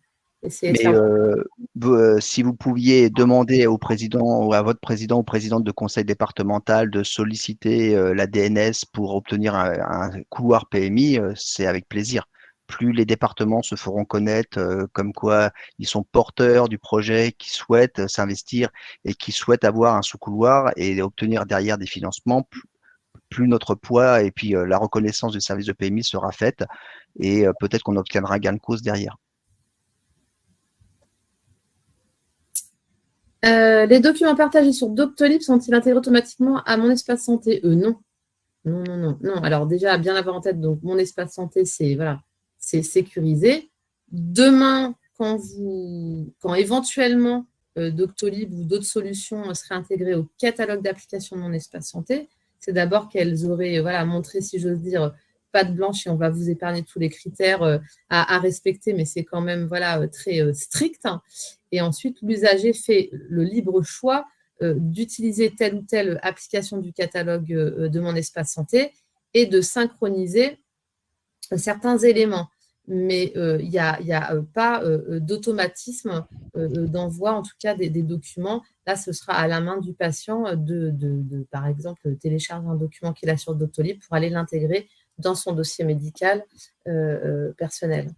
essayer de faire. Si vous pouviez demander au président ou à votre président ou présidente de conseil départemental de solliciter la DNS pour obtenir un couloir PMI, c'est avec plaisir. Plus les départements se feront connaître comme quoi ils sont porteurs du projet, qui souhaitent s'investir et qui souhaitent avoir un sous-couloir et obtenir derrière des financements, plus notre poids et puis la reconnaissance du service de PMI sera faite et peut-être qu'on obtiendra gain de cause derrière. Les documents partagés sur Doctolib sont-ils intégrés automatiquement à Mon Espace Santé? Non. Non, non, non, non. Alors déjà, bien avoir en tête, donc mon espace santé, c'est voilà, c'est sécurisé. Demain, quand éventuellement Doctolib ou d'autres solutions seraient intégrées au catalogue d'applications de mon espace santé, c'est d'abord qu'elles auraient voilà, montré, si j'ose dire, patte blanche et on va vous épargner tous les critères à respecter, mais c'est quand même voilà, très strict. Et ensuite, l'usager fait le libre choix d'utiliser telle ou telle application du catalogue de mon espace santé et de synchroniser certains éléments. Mais il n'y a pas d'automatisme d'envoi, en tout cas des documents. Là, ce sera à la main du patient par exemple, télécharger un document qu'il a sur Doctolib pour aller l'intégrer dans son dossier médical personnel.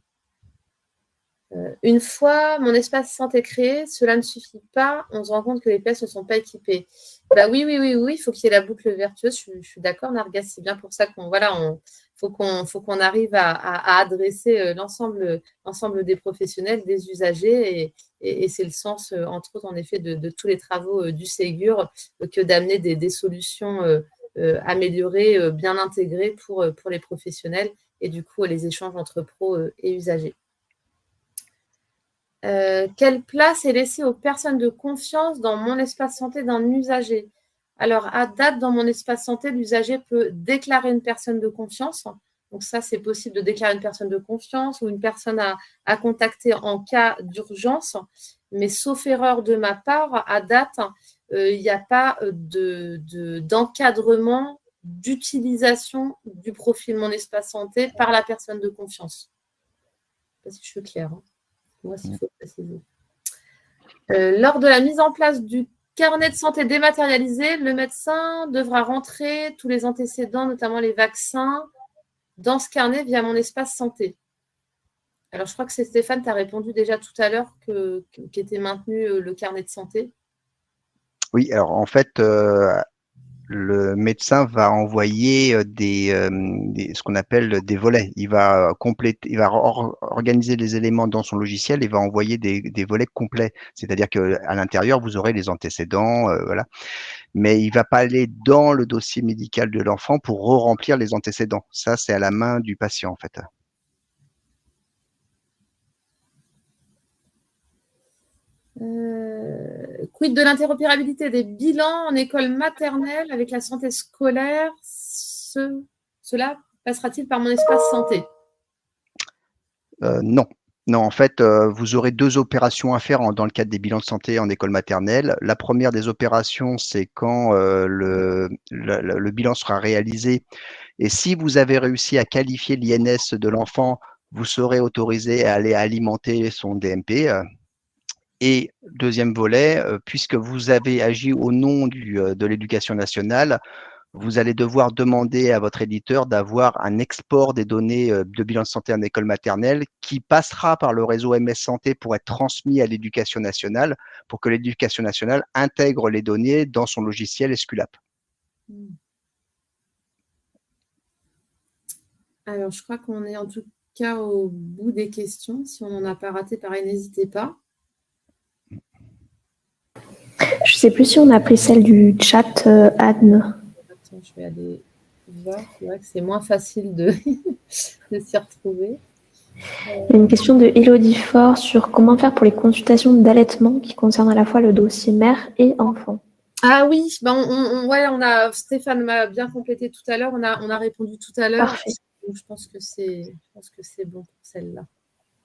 Une fois mon espace santé créé, cela ne suffit pas. On se rend compte que les pièces ne sont pas équipées. Bah oui, il faut qu'il y ait la boucle vertueuse. Je suis d'accord, Nargas. C'est bien pour ça faut qu'on arrive à adresser l'ensemble des professionnels, des usagers. Et c'est le sens, entre autres, en effet, de tous les travaux du Ségur que d'amener des solutions améliorées, bien intégrées pour les professionnels et du coup les échanges entre pros et usagers. Quelle place est laissée aux personnes de confiance dans mon espace santé d'un usager? Alors, à date, dans mon espace santé, l'usager peut déclarer une personne de confiance. Donc ça, c'est possible de déclarer une personne de confiance ou une personne à contacter en cas d'urgence. Mais sauf erreur de ma part, à date, il n'y a pas d'encadrement d'utilisation du profil Mon Espace Santé par la personne de confiance. Je ne sais pas si je suis claire. Moi, s'il faut préciser. Lors de la mise en place du carnet de santé dématérialisé, le médecin devra rentrer tous les antécédents, notamment les vaccins, dans ce carnet via Mon Espace Santé. Alors, je crois que c'est Stéphane, tu as répondu déjà tout à l'heure qu'était maintenu le carnet de santé. Oui, alors en fait, le médecin va envoyer ce qu'on appelle des volets. Il va organiser les éléments dans son logiciel et va envoyer des volets complets. C'est-à-dire qu'à l'intérieur, vous aurez les antécédents, voilà. Mais il va pas aller dans le dossier médical de l'enfant pour re-remplir les antécédents. Ça, c'est à la main du patient, en fait. Quid de l'interopérabilité des bilans en école maternelle avec la santé scolaire? Cela passera-t-il par Mon Espace Santé? Non. Non, en fait, vous aurez 2 opérations à faire dans le cadre des bilans de santé en école maternelle. La première des opérations, c'est quand le bilan sera réalisé. Et si vous avez réussi à qualifier l'INS de l'enfant, vous serez autorisé à aller alimenter son DMP. Et deuxième volet, puisque vous avez agi au nom de l'Éducation nationale, vous allez devoir demander à votre éditeur d'avoir un export des données de bilan de santé en école maternelle qui passera par le réseau MS Santé pour être transmis à l'Éducation nationale, pour que l'Éducation nationale intègre les données dans son logiciel Esculap. Alors, je crois qu'on est en tout cas au bout des questions. Si on n'en a pas raté, pareil, n'hésitez pas. Je ne sais plus si on a pris celle du chat, Anne. Attends, je vais aller voir. C'est vrai que c'est moins facile de s'y retrouver. Il y a une question de Elodie Fort sur comment faire pour les consultations d'allaitement qui concernent à la fois le dossier mère et enfant. Ah oui, ben Stéphane m'a bien complété tout à l'heure. On a répondu tout à l'heure. Parfait. Donc, je pense que c'est bon pour celle-là.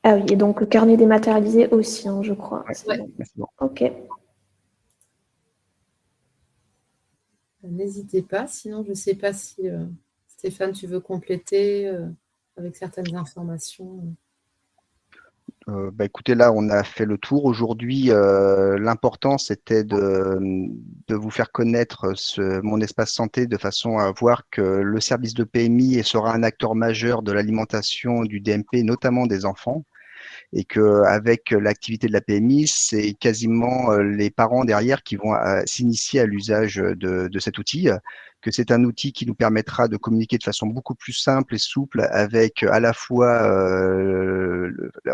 Ah oui, et donc le carnet dématérialisé aussi, je crois. Ouais, c'est bon. Ok. N'hésitez pas. Sinon, je ne sais pas si Stéphane, tu veux compléter avec certaines informations. Écoutez, là, on a fait le tour. Aujourd'hui, l'important, c'était de vous faire connaître mon espace santé de façon à voir que le service de PMI sera un acteur majeur de l'alimentation du DMP, notamment des enfants, et qu'avec l'activité de la PMI, c'est quasiment les parents derrière qui vont s'initier à l'usage de cet outil, que c'est un outil qui nous permettra de communiquer de façon beaucoup plus simple et souple avec à la fois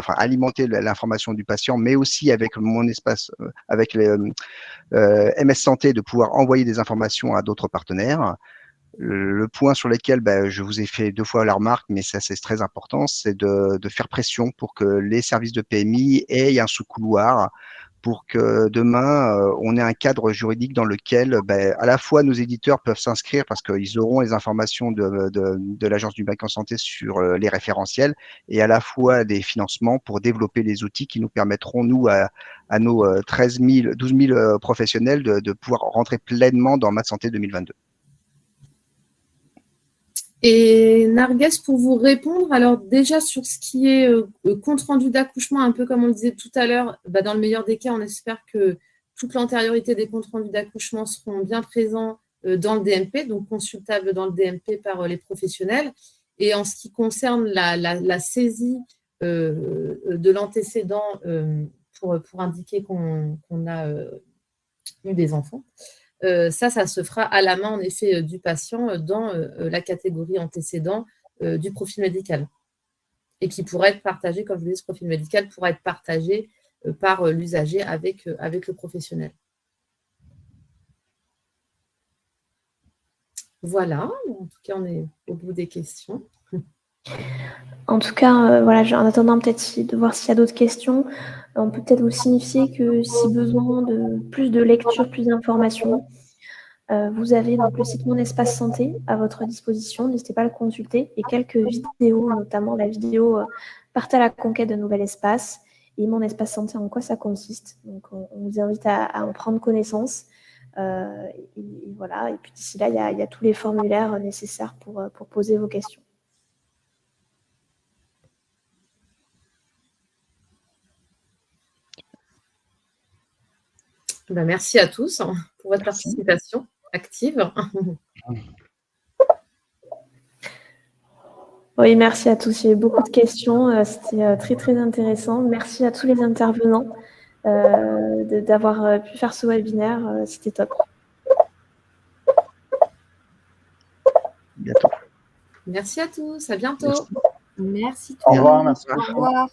alimenter l'information du patient, mais aussi avec mon espace, avec les MS Santé, de pouvoir envoyer des informations à d'autres partenaires. Le point sur lequel je vous ai fait 2 fois la remarque, mais ça c'est très important, c'est de faire pression pour que les services de PMI aient un sous-couloir pour que demain, on ait un cadre juridique dans lequel à la fois nos éditeurs peuvent s'inscrire parce qu'ils auront les informations de l'Agence du numérique en santé sur les référentiels et à la fois des financements pour développer les outils qui nous permettront, nous, à nos 12 000 professionnels de pouvoir rentrer pleinement dans Maths Santé 2022. Et Narges, pour vous répondre, alors déjà sur ce qui est compte-rendu d'accouchement, un peu comme on le disait tout à l'heure, dans le meilleur des cas, on espère que toute l'antériorité des comptes rendus d'accouchement seront bien présents dans le DMP, donc consultables dans le DMP par les professionnels. Et en ce qui concerne la saisie de l'antécédent pour indiquer qu'on a eu des enfants, ça se fera à la main, en effet, du patient dans la catégorie antécédent du profil médical. Et qui pourrait être partagé, comme je vous dis, ce profil médical pourra être partagé par l'usager avec le professionnel. Voilà, en tout cas, on est au bout des questions. En tout cas, voilà, en attendant peut-être de voir s'il y a d'autres questions, on peut peut-être vous signifier que si besoin de plus de lecture, plus d'informations, vous avez donc le site Mon Espace Santé à votre disposition, n'hésitez pas à le consulter, et quelques vidéos, notamment la vidéo Partez à la conquête d'un nouvel espace et Mon Espace Santé, en quoi ça consiste. Donc on vous invite à en prendre connaissance. Et voilà, et puis d'ici là, il y a tous les formulaires nécessaires pour poser vos questions. Merci à tous pour votre participation active. Oui, merci à tous. Il y a eu beaucoup de questions. C'était très, très intéressant. Merci à tous les intervenants d'avoir pu faire ce webinaire. C'était top. Bientôt. Merci à tous. À bientôt. Merci. Au revoir. Merci. Au revoir.